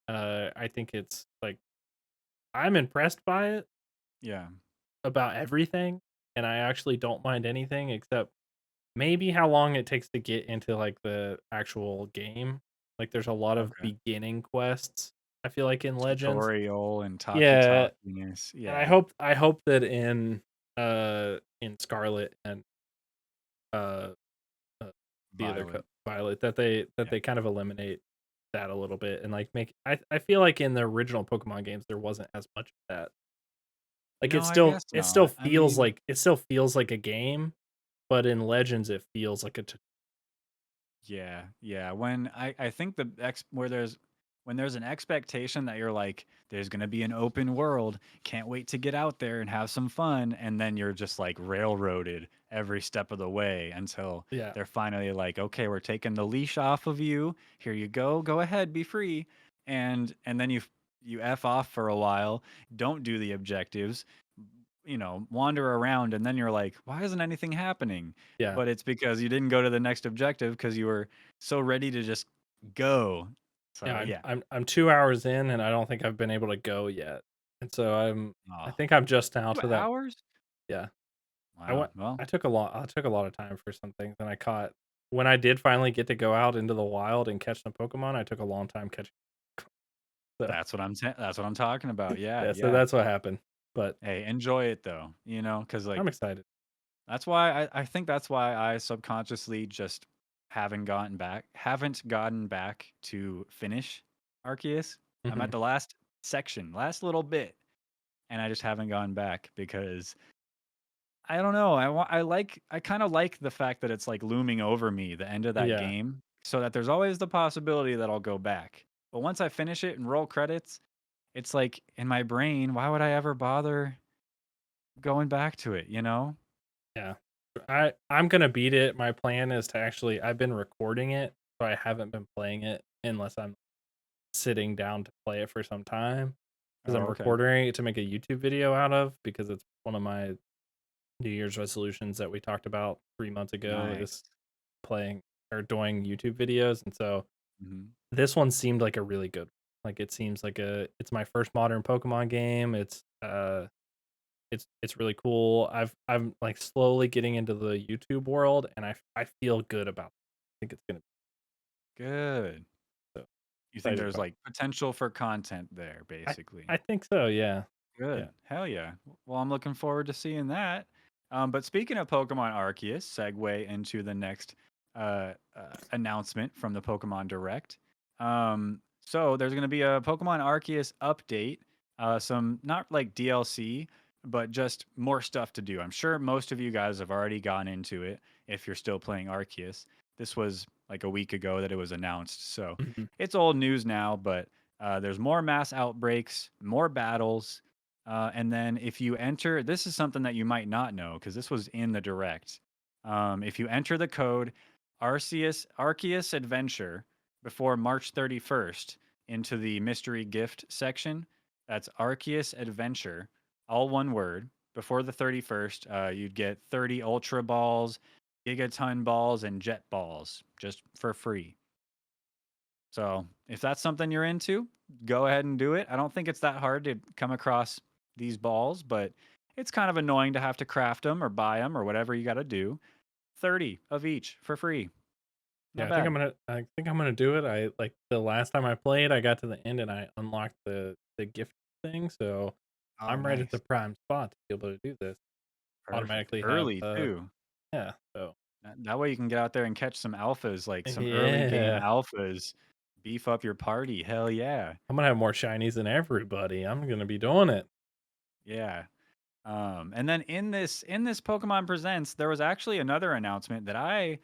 I think it's like I'm impressed by it Yeah. about everything, and I actually don't mind anything except maybe how long it takes to get into like the actual game. Like there's a lot of Okay. beginning quests. I feel like in Legends. Tutorial and Yeah, talkie-talkiness. and Yeah. I hope that in Scarlet and uh, uh the other Violet. Violet that Yeah. they kind of eliminate that a little bit and like make I feel like in the original Pokemon games there wasn't as much of that. Like No, I guess not. I mean, it still feels like a game, but in Legends it feels like yeah, yeah. When I think the ex where there's when there's an expectation that you're like, there's gonna be an open world, can't wait to get out there and have some fun, and then you're just like railroaded every step of the way until yeah. they're finally like, okay, we're taking the leash off of you. Here you go ahead, be free. And then you F off for a while, don't do the objectives, wander around, and then you're like, why isn't anything happening? Yeah. But it's because you didn't go to the next objective because you were so ready to just go. Yeah, So yeah. I'm 2 hours in and I don't think I've been able to go yet. And so I Oh, think I'm just now two to that. hours? Yeah. I Wow. went Well, I took a lot of time for some things and I caught when I did finally get to go out into the wild and catch some Pokemon, I took a long time catching. So, that's what I'm talking about. Yeah, yeah, so yeah. that's what happened. But Hey, enjoy it though, because I'm like excited. I think that's why I subconsciously just haven't gotten back to finish Arceus. I'm at Mhm. the last section, last little bit, and I just haven't gone back because I don't know. I kind of like the fact that it's like looming over me, the end of that Yeah. game, so that there's always the possibility that I'll go back. But once I finish it and roll credits, it's like in my brain, why would I ever bother going back to it, you know? Yeah. I'm gonna beat it. My plan is to actually I've been recording it, so I haven't been playing it unless I'm sitting down to play it for some time. Because I'm Oh, okay. recording it to make a YouTube video out of because it's one of my New Year's resolutions that we talked about 3 months ago is Nice. playing or doing YouTube videos, and so Mhm. this one seemed like a really good like, it seems like it's my first modern Pokemon game, it's really cool. I'm, like, slowly getting into the YouTube world, and I feel good about it. I think it's gonna be Good. so You think excited there's, about it. like, potential for content there, I basically. I think so, yeah. Yeah. Good. Hell yeah. Well, I'm looking forward to seeing that. But speaking of Pokemon Arceus, segue into the next announcement from the Pokemon Direct. So there's going to be a Pokemon Arceus update, some not like DLC, but just more stuff to do. I'm sure most of you guys have already gone into it if you're still playing Arceus. This was like a week ago that it was announced, so Mhm. it's old news now. But there's more mass outbreaks, more battles, and then if you enter, this is something that you might not know because this was in the direct. If you enter the code Arceus Adventure before March 31st into the mystery gift section, that's Arceus Adventure, all one word, before the 31st, you'd get 30 Ultra Balls, Gigaton Balls, and Jet Balls just for free. So if that's something you're into, go ahead and do it. I don't think it's that hard to come across these balls, but it's kind of annoying to have to craft them or buy them or whatever you got to do. 30 of each for free. Yeah, Not bad. I think I'm gonna do it. I like the last time I played, I got to the end and I unlocked the gift thing, so Oh, I'm right at the nice. prime spot to be able to do this. Perfect. Automatically have Early too. yeah, so That way you can get out there and catch some alphas, like some early game yeah. alphas. Beef up your party. Hell yeah. I'm gonna have more shinies than everybody. I'm gonna be doing it. Yeah. And then in this Pokemon Presents, there was actually another announcement that I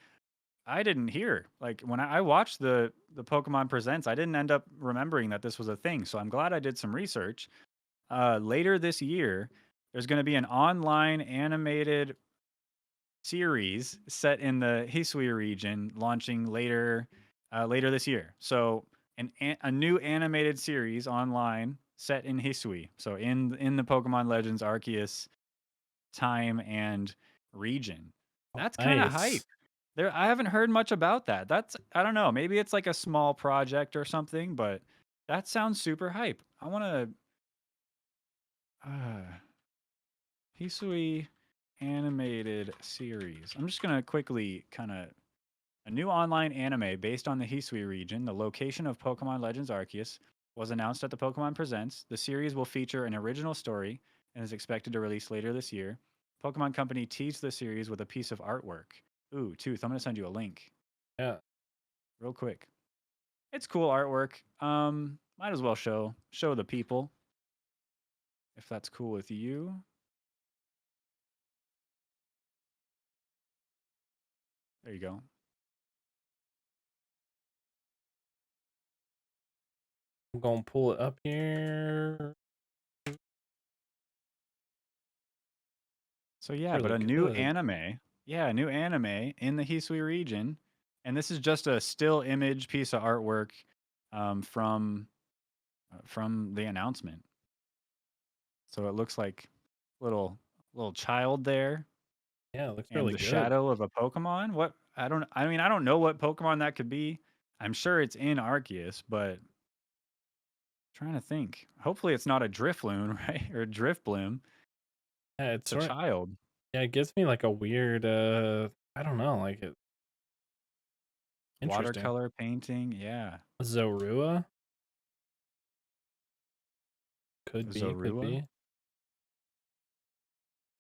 didn't hear. Like when I watched the Pokemon Presents, I didn't end up remembering that this was a thing. So I'm glad I did some research. Later this year, there's going to be an online animated series set in the Hisui region, launching later this year. So a new animated series online set in Hisui. So in the Pokemon Legends Arceus time and region. Oh, That's kind of hype. nice. There, I haven't heard much about that. That's I don't know. Maybe it's like a small project or something, but that sounds super hype. I want to Hisui animated series. I'm just gonna quickly kind of a new online anime based on the Hisui region. The location of Pokemon Legends Arceus was announced at the Pokemon Presents. The series will feature an original story and is expected to release later this year. Pokemon Company teased the series with a piece of artwork. Ooh, Tooth, I'm gonna send you a link Yeah. real quick. It's cool artwork. Might as well show the people if that's cool with you. There you go. I'm gonna pull it up here. So yeah, but Really a new good. anime. Yeah, a new anime in the Hisui region. And this is just a still image piece of artwork from the announcement. So it looks like little child there Yeah, it looks and really the good. shadow of a Pokemon. What I mean I don't know what Pokemon that could be. I'm sure it's in Arceus, but trying to think. Hopefully it's not a Drifloon, right? Or a Driftbloom. Yeah, it's It's a sort child. yeah, it gives me like a weird I don't know, like it interesting. Watercolor painting. Yeah. Zorua could be, could Zorua. be.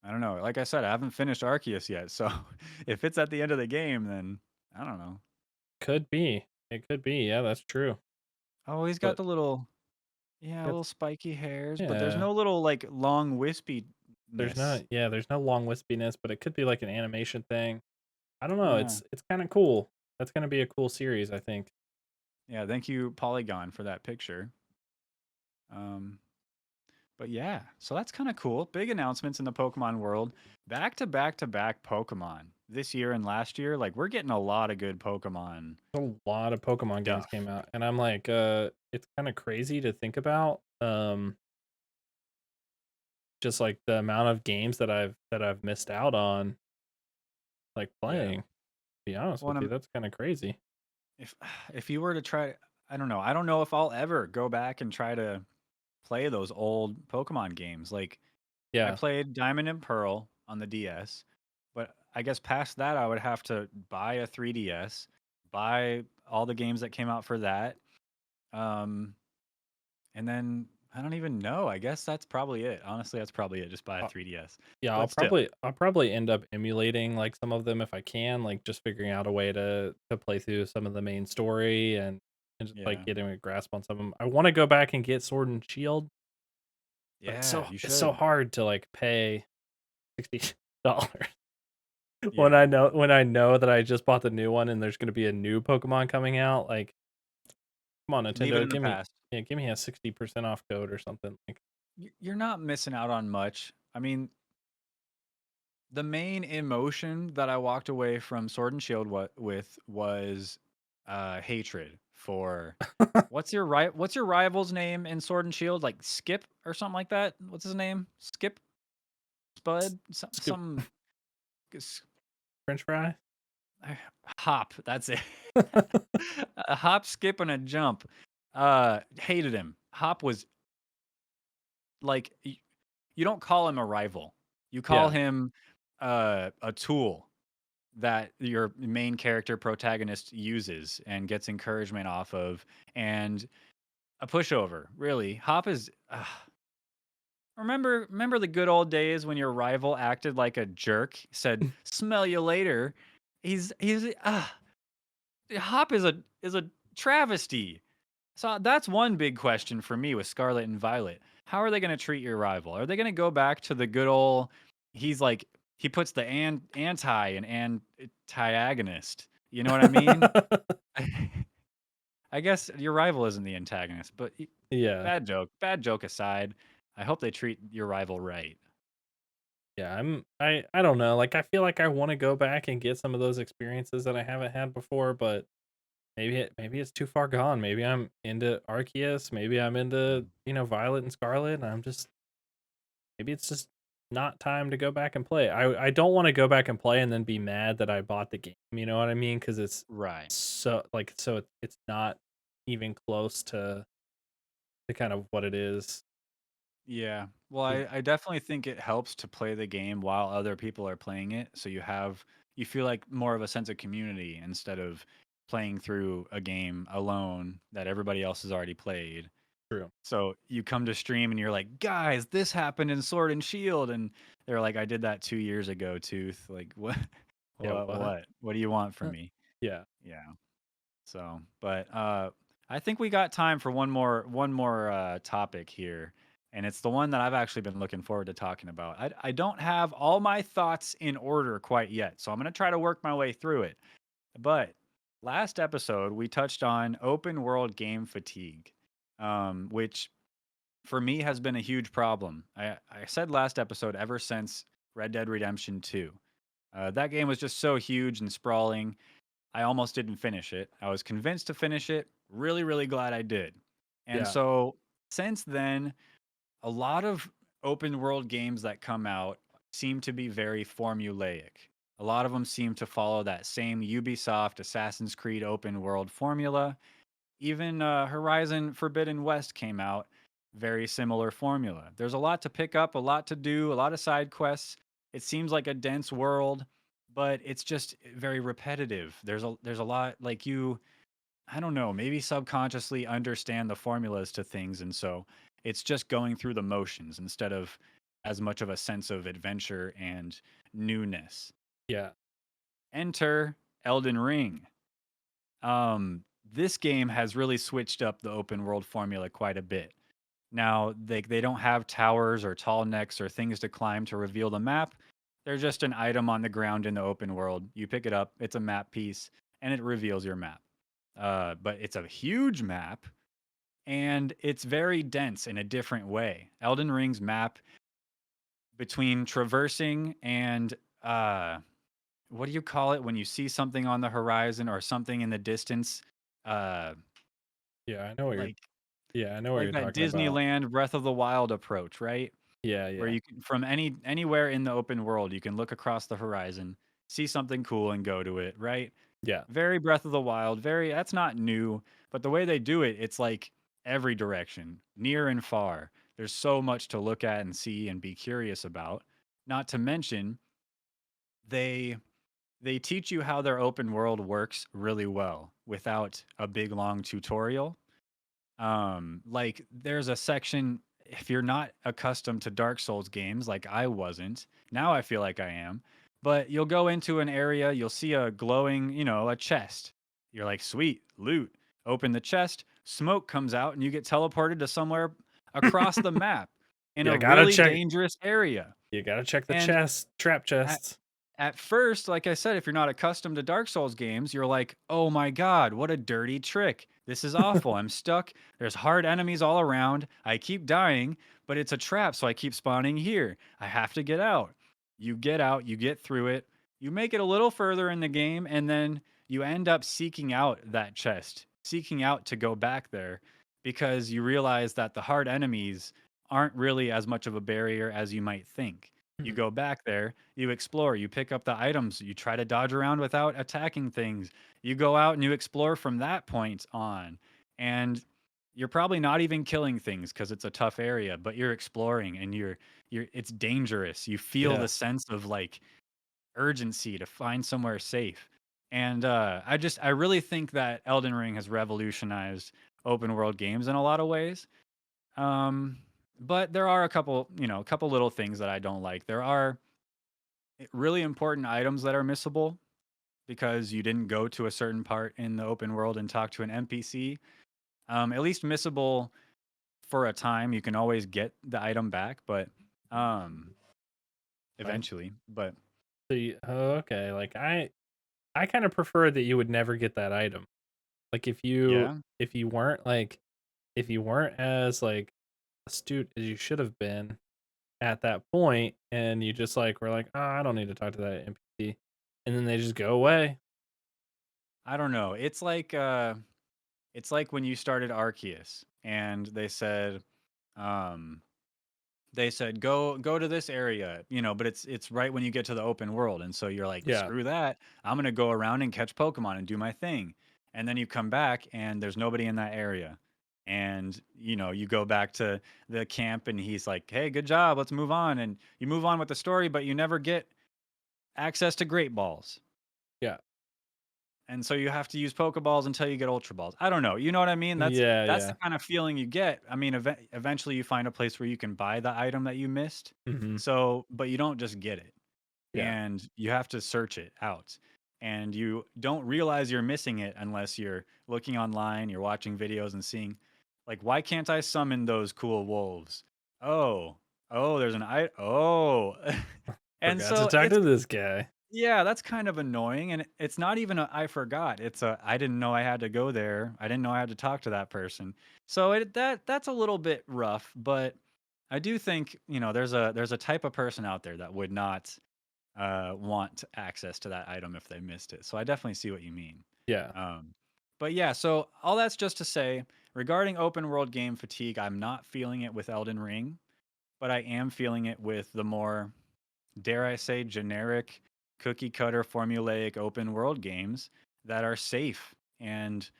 I don't know. Like I said, I haven't finished Arceus yet, so if it's at the end of the game, then I don't know. Could be. It could be. Yeah, that's true. Oh, he's got But the little, yeah, got little spiky hairs, but there's yeah, no little like long there's wispiness. not yeah, there's no long wispiness, but it could be like an animation thing. I don't know. Yeah, It's kind of cool. That's gonna be a cool series, I think. yeah. Thank you, Polygon, for that picture. Um, but yeah, so that's kind of cool. Big announcements in the Pokemon world. Back to back to back Pokemon this year and last year. Like we're getting a lot of good Pokemon A lot of Pokemon games stuff. came out, and I'm like, it's kind of crazy to think about. Just like the amount of games that I've missed out on, like Yeah. playing. To be honest Well, with and you, that's kind of crazy. if if you were to try, I don't know. I don't know if I'll ever go back and try to play those old Pokemon games. Like I Yeah, played Diamond and Pearl on the DS, but I guess past that I would have to buy a 3DS, buy all the games that came out for that, um, and then I don't even know. I guess that's probably it. Honestly, that's probably it. Just buy a Uh, 3DS. yeah, But still, I'll probably end up emulating like some of them if I can, like just figuring out a way to play through some of the main story and just like yeah, getting a grasp on some of them. I want to go back and get Sword and Shield, but yeah, you it's so should. hard to like pay $60 Yeah, when I know that I just bought the new one and there's going to be a new Pokemon coming out. Like, come on, leave it Nintendo, in the past. give me a 60% off code or something. Like, You're not missing out on much. I mean, the main emotion that I walked away from Sword and Shield with was hatred for what's your rival's name in Sword and Shield? Like Skip or something like that? What's his name? Skip Spud? scoop S- French fry. Hop. That's it. A hop, skip, and a jump. Hated him. Hop was like you don't call him a rival. You call Yeah. him a tool that your main character protagonist uses and gets encouragement off of, and a pushover. Really, Hop is. Remember the good old days when your rival acted like a jerk, said "smell you later." He's Hop is a travesty. So that's one big question for me with Scarlet and Violet. How are they going to treat your rival? Are they going to go back to the good old? He's like he puts the anti and antagonist. You know what I mean? I guess your rival isn't the antagonist, but Yeah. bad joke. Bad joke aside, I hope they treat your rival right. Yeah, I don't know. Like I feel like I want to go back and get some of those experiences that I haven't had before, but maybe it's too far gone. Maybe I'm into Arceus, maybe I'm into, Mm. Violet and Scarlet, and I'm just maybe it's just not time to go back and play. I don't want to go back and play and then be mad that I bought the game, you know what I mean? Cuz it's Right. it's not even close to kind of what it is. Yeah. Well, 'Cause- I definitely think it helps to play the game while other people are playing it. So you feel like more of a sense of community instead of playing through a game alone that everybody else has already played. True. So you come to stream and you're like, guys, this happened in Sword and Shield. And they're like, I did that 2 years ago, Tooth. Like, what? Yeah, what? What do you want from me? Yeah. Yeah. So, but I think we got time for one more topic here, and it's the one that I've actually been looking forward to talking about. I don't have all my thoughts in order quite yet, so I'm gonna try to work my way through it. But last episode we touched on open world game fatigue, which for me has been a huge problem. I said last episode ever since Red Dead Redemption 2. That game was just so huge and sprawling I almost didn't finish it. I was convinced to finish it. Really, really glad I did. And Yeah. so since then, a lot of open world games that come out seem to be very formulaic. A lot of them seem to follow that same Ubisoft Assassin's Creed open world formula. Even Horizon Forbidden West came out, very similar formula. There's a lot to pick up, a lot to do, a lot of side quests. It seems like a dense world, but it's just very repetitive. There's a lot like you I don't know, maybe subconsciously understand the formulas to things and so it's just going through the motions instead of as much of a sense of adventure and newness. Yeah. Enter Elden Ring. This game has really switched up the open world formula quite a bit. Now, they don't have towers or tall necks or things to climb to reveal the map. They're just an item on the ground in the open world. You pick it up, it's a map piece, and it reveals your map. But it's a huge map, and it's very dense in a different way. Elden Ring's map between traversing and what do you call it when you see something on the horizon or something in the distance? Uh, Yeah, I know what you're like yeah, I know what like you're that talking about. Disneyland Breath of the Wild approach, right? Yeah, Where yeah. you can from anywhere in the open world, you can look across the horizon, see something cool and go to it, right? Yeah. Very Breath of the Wild, very that's not new, but the way they do it, it's like every direction, near and far. There's so much to look at and see and be curious about. Not to mention they they teach you how their open world works really well without a big long tutorial. Like there's a section, if you're not accustomed to Dark Souls games like I wasn't, now I feel like I am, but you'll go into an area, you'll see a glowing, a chest. You're like, "Sweet, loot." Open the chest, smoke comes out and you get teleported to somewhere across the map in a You gotta really check. dangerous area. You gotta check the And chest, trap at chests. at first, like I said, if you're not accustomed to Dark Souls games, you're like, "Oh my god, what a dirty trick. This is awful. I'm stuck. There's hard enemies all around. I keep dying, but it's a trap, so I keep spawning here. I have to get out." You get out, you get through it. You make it a little further in the game and then you end up seeking out that chest, seeking out to go back there because you realize that the hard enemies aren't really as much of a barrier as you might think. You Mhm. go back there, you explore, you pick up the items, you try to dodge around without attacking things. You go out and you explore from that point on. And you're probably not even killing things because it's a tough area, but you're exploring and you're it's dangerous. You feel Yeah. the sense of like urgency to find somewhere safe. And I really think that Elden Ring has revolutionized open world games in a lot of ways. Um, but there are a couple little things that I don't like. There are really important items that are missable because you didn't go to a certain part in the open world and talk to an NPC. At least missable for a time. You can always get the item back, but um, Right. eventually. But So okay, like I kind of prefer that you would never get that item. Like yeah, if you weren't like if you weren't as like astute as you should have been at that point, and you just like were like, oh, I don't need to talk to that NPC, and then they just go away. I don't know. It's like when you started Arceus and um, they said go to this area, but it's right when you get to the open world, and so you're like, Yeah, screw that, I'm gonna go around and catch Pokemon and do my thing, and then you come back and there's nobody in that area, and you go back to the camp and he's like, hey, good job, let's move on, and you move on with the story, but you never get access to Great Balls. yeah, And so you have to use Pokeballs until you get Ultra Balls. I don't know. You know what I mean? yeah, That's the yeah. kind of feeling you get. I mean, eventually you find a place where you can buy the item that you missed. Hmm. So, but you don't just get it, Yeah, and you have to search it out. And you don't realize you're missing it unless you're looking online, you're watching videos and seeing, like, why can't I summon those cool wolves? Oh, there's an Oh, and forgot to so talk it's to this guy. yeah, that's kind of annoying, and it's not even a I forgot. It's a I didn't know I had to go there. I didn't know I had to talk to that person. So that's a little bit rough, but I do think, there's a type of person out there that would not want access to that item if they missed it. So I definitely see what you mean. Yeah, Um, but yeah, so all that's just to say, regarding open world game fatigue, I'm not feeling it with Elden Ring, but I am feeling it with the more, dare I say, generic, cookie cutter, formulaic open world games that are safe and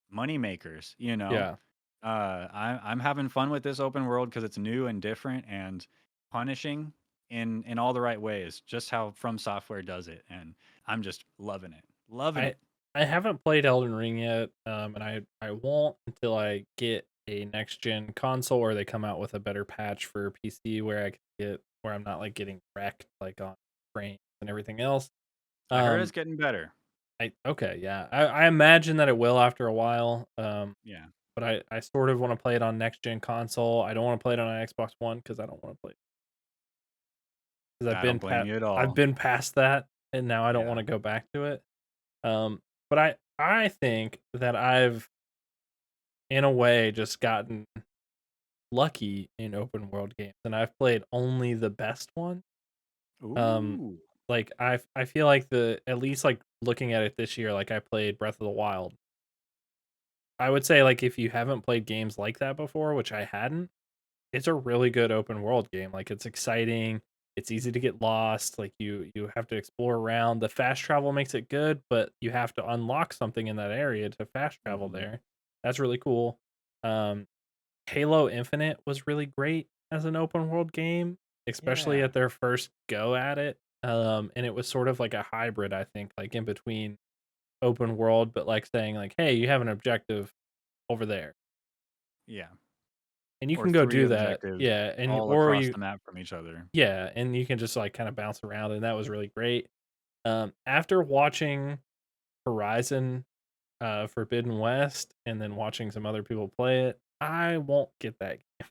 money makers. yeah. I'm having fun with this open world because it's new and different and punishing in all the right ways, just how From Software does it, and I'm just loving I it. I haven't played Elden Ring yet, and I won't until I get a next gen console or they come out with a better patch for PC where I can get where I'm not like getting wrecked like on frames and everything else. I heard it's Um, getting better. I okay, yeah, I imagine that it will after a while. Yeah, But I sort of want to play it on next gen console. I don't want to play it on an Xbox One because I don't want to play because I don't blame you at I've all. been past that and now I don't Yeah, want to go back to it. But I think that I've in a way just gotten lucky in open world games and I've played only the best one. Um ooh, like I feel like the at least like looking at it this year like I played Breath of the Wild. I would say like if you haven't played games like that before, which I hadn't, it's a really good open world game. Like it's exciting. It's easy to get lost. Like you have to explore around. The fast travel makes it good, but you have to unlock something in that area to fast travel hmm, there. That's really cool. Um, Halo Infinite was really great as an open world game, especially yeah. at their first go at it. And it was sort of like a hybrid, I think, like in between open world, but like saying like, hey, you have an objective over there. Yeah. and you Or can go 3 do that. objectives Yeah, and all or across you the map from each other. yeah, and you can just, like, kinda bounce around, and that was really great. After watching Horizon, Forbidden West, and then watching some other people play it, I won't get that game,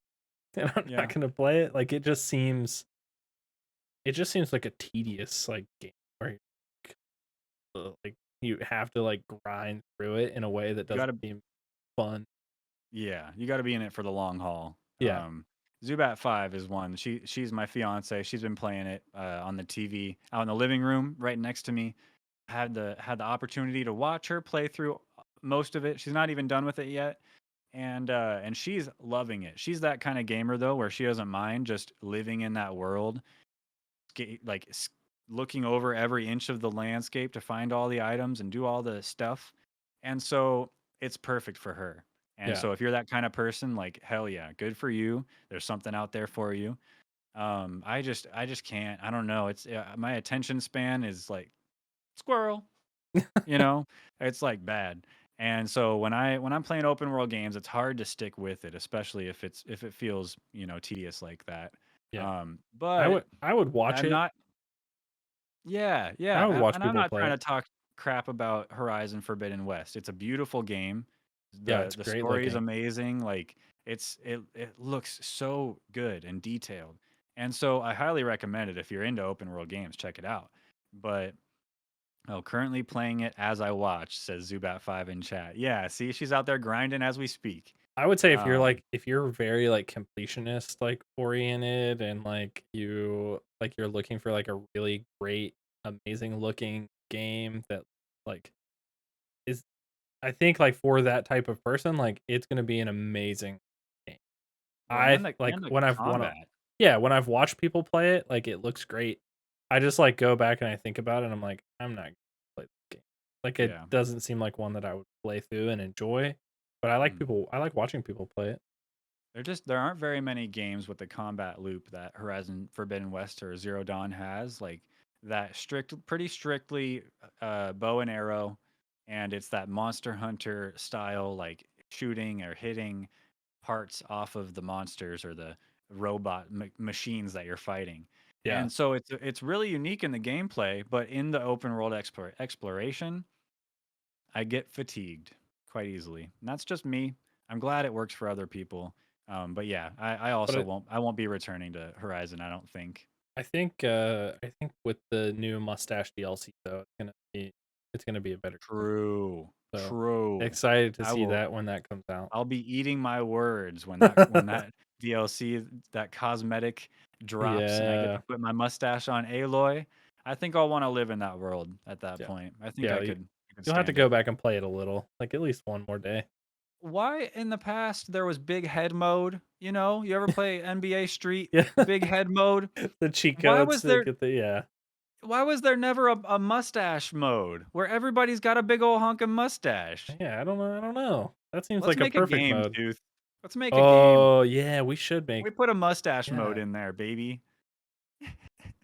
and I'm not Yeah. gonna play it. Like, it just seems like a tedious, like, game where, like, you have to, like, grind through it in a way that You doesn't gotta seem fun. Yeah, you gotta be in it for the long haul. Yeah. Zubat 5 is one. She's my fiance. She's been playing it on the TV out in the living room right next to me. Had the opportunity to watch her play through most of it. She's not even done with it yet, and she's loving it. She's that kind of gamer though, where she doesn't mind just living in that world, like looking over every inch of the landscape to find all the items and do all the stuff. And so it's perfect for her. And Yeah. so if you're that kind of person, like hell yeah, good for you. There's something out there for you. I just can't. I don't know. It's my attention span is like squirrel. You know, it's like bad. And so when I'm playing open world games, it's hard to stick with it, especially if it feels tedious like that. Yeah. I But would I would watch I'm it. not yeah, I would yeah, watch and I'm people not play trying it. to talk crap about Horizon Forbidden West. It's a beautiful game. Yeah, The it's the great story is looking. amazing. Like it looks so good and detailed. And so I highly recommend it if you're into open world games, check it out. But currently playing it as I watch, says Zubat5 in chat. Yeah, see, she's out there grinding as we speak. I would say Um, if you're very, like, completionist, like, oriented and, you're looking for, like, a really great, amazing looking game that, like, is I think, like, for that type of person, like, it's gonna be an amazing game. well, Like, and the when I combat. yeah, when I've watched people play it, like, it looks great. I just, like, go back and I think about it, and I'm like, "I'm not gonna play this game." Like, it Yeah. doesn't seem like one that I would play through and enjoy, but I like watching people play it. There aren't very many games with the combat loop that Horizon Forbidden West or Zero Dawn has, like that pretty strictly bow and arrow, and it's that Monster Hunter style, like shooting or hitting parts off of the monsters or the machines that you're fighting. Yeah. And so it's really unique in the gameplay, but in the open world exploration, I get fatigued quite easily. And that's just me. I'm glad it works for other people. But yeah, I But also won't be returning to Horizon, I don't think. I think with the new Mustache DLC though, it's gonna be a better game. True. So True. excited to I see will that when that comes out. I'll be eating my words when that DLC, that cosmetic drops and I get Yeah. to put my mustache on Aloy. I think I'll want to live in that world at that Yeah. point. I think Yeah, I could you'll have to stand go it. back and play it a little, like at least one more day. Why in the past there was big head mode? You ever play NBA Street Yeah. big head mode? The cheat Why codes was to there get the yeah. why was there never a mustache mode where everybody's got a big old honking mustache? Yeah, I don't know. That seems Let's like a make a perfect game, mode. Tooth. Let's make a game. Oh, yeah, we should We make put a mustache mode yeah. in there, baby.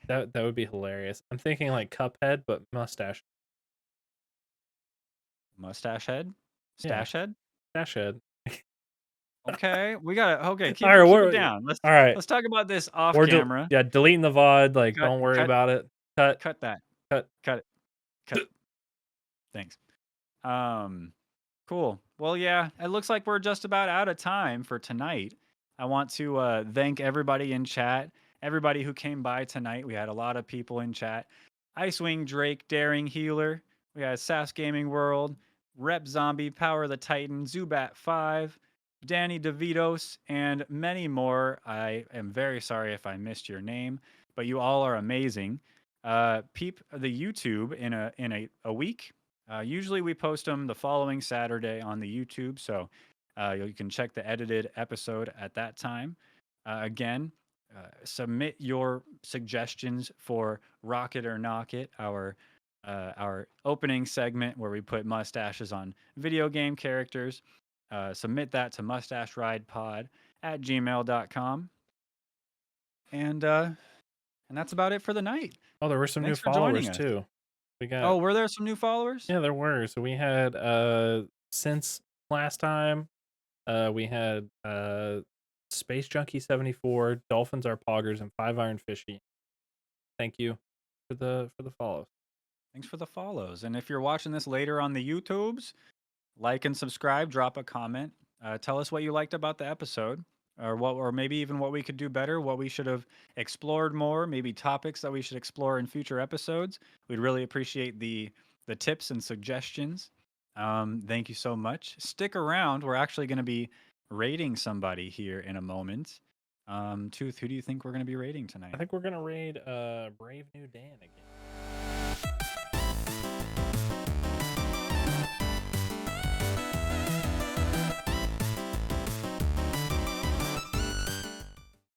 That would be hilarious. I'm thinking like Cuphead, but mustache. Mustache head? Yeah, Stash head? stash head. Okay, we got to okay, All right, keep it we're down. Let's all right. let's talk about this off We're camera. yeah, deleting the VOD. Like, Cut don't worry cut about it. Cut, cut that. cut. Cut it. Cut. Thanks. Um Cool. Well, yeah, it looks like we're just about out of time for tonight. I want to thank everybody in chat, everybody who came by tonight. We had a lot of people in chat. Icewing Drake, Daring Healer. We had Sas Gaming World, Rep Zombie, Power of the Titan, Zubat 5, Danny DeVitos, and many more. I am very sorry if I missed your name, but you all are amazing. Peep the YouTube in a week. Usually we post them the following Saturday on the YouTube, so you can check the edited episode at that time. Again, submit your suggestions for Rocket or Knock It, our opening segment where we put mustaches on video game characters. Submit that to mustacheridepod@gmail.com. And that's about it for the night. Oh, there were some new Thanks for joining followers us. too. We Oh, got were there some new followers? yeah, there were. So we had since last time, We had Space Junkie 74, Dolphins are poggers, and 5 Iron Fishy. Thank you for the follows. Thanks for the follows. And if you're watching this later on the YouTubes, like and subscribe, drop a comment. Tell us what you liked about the episode, or maybe even what we could do better, what we should have explored more, maybe topics that we should explore in future episodes. We'd really appreciate the tips and suggestions. Thank you so much. Stick around. We're actually going to be rating somebody here in a moment. Tooth, who do you think we're going to be rating I tonight? think we're gonna raid Brave New Dan again.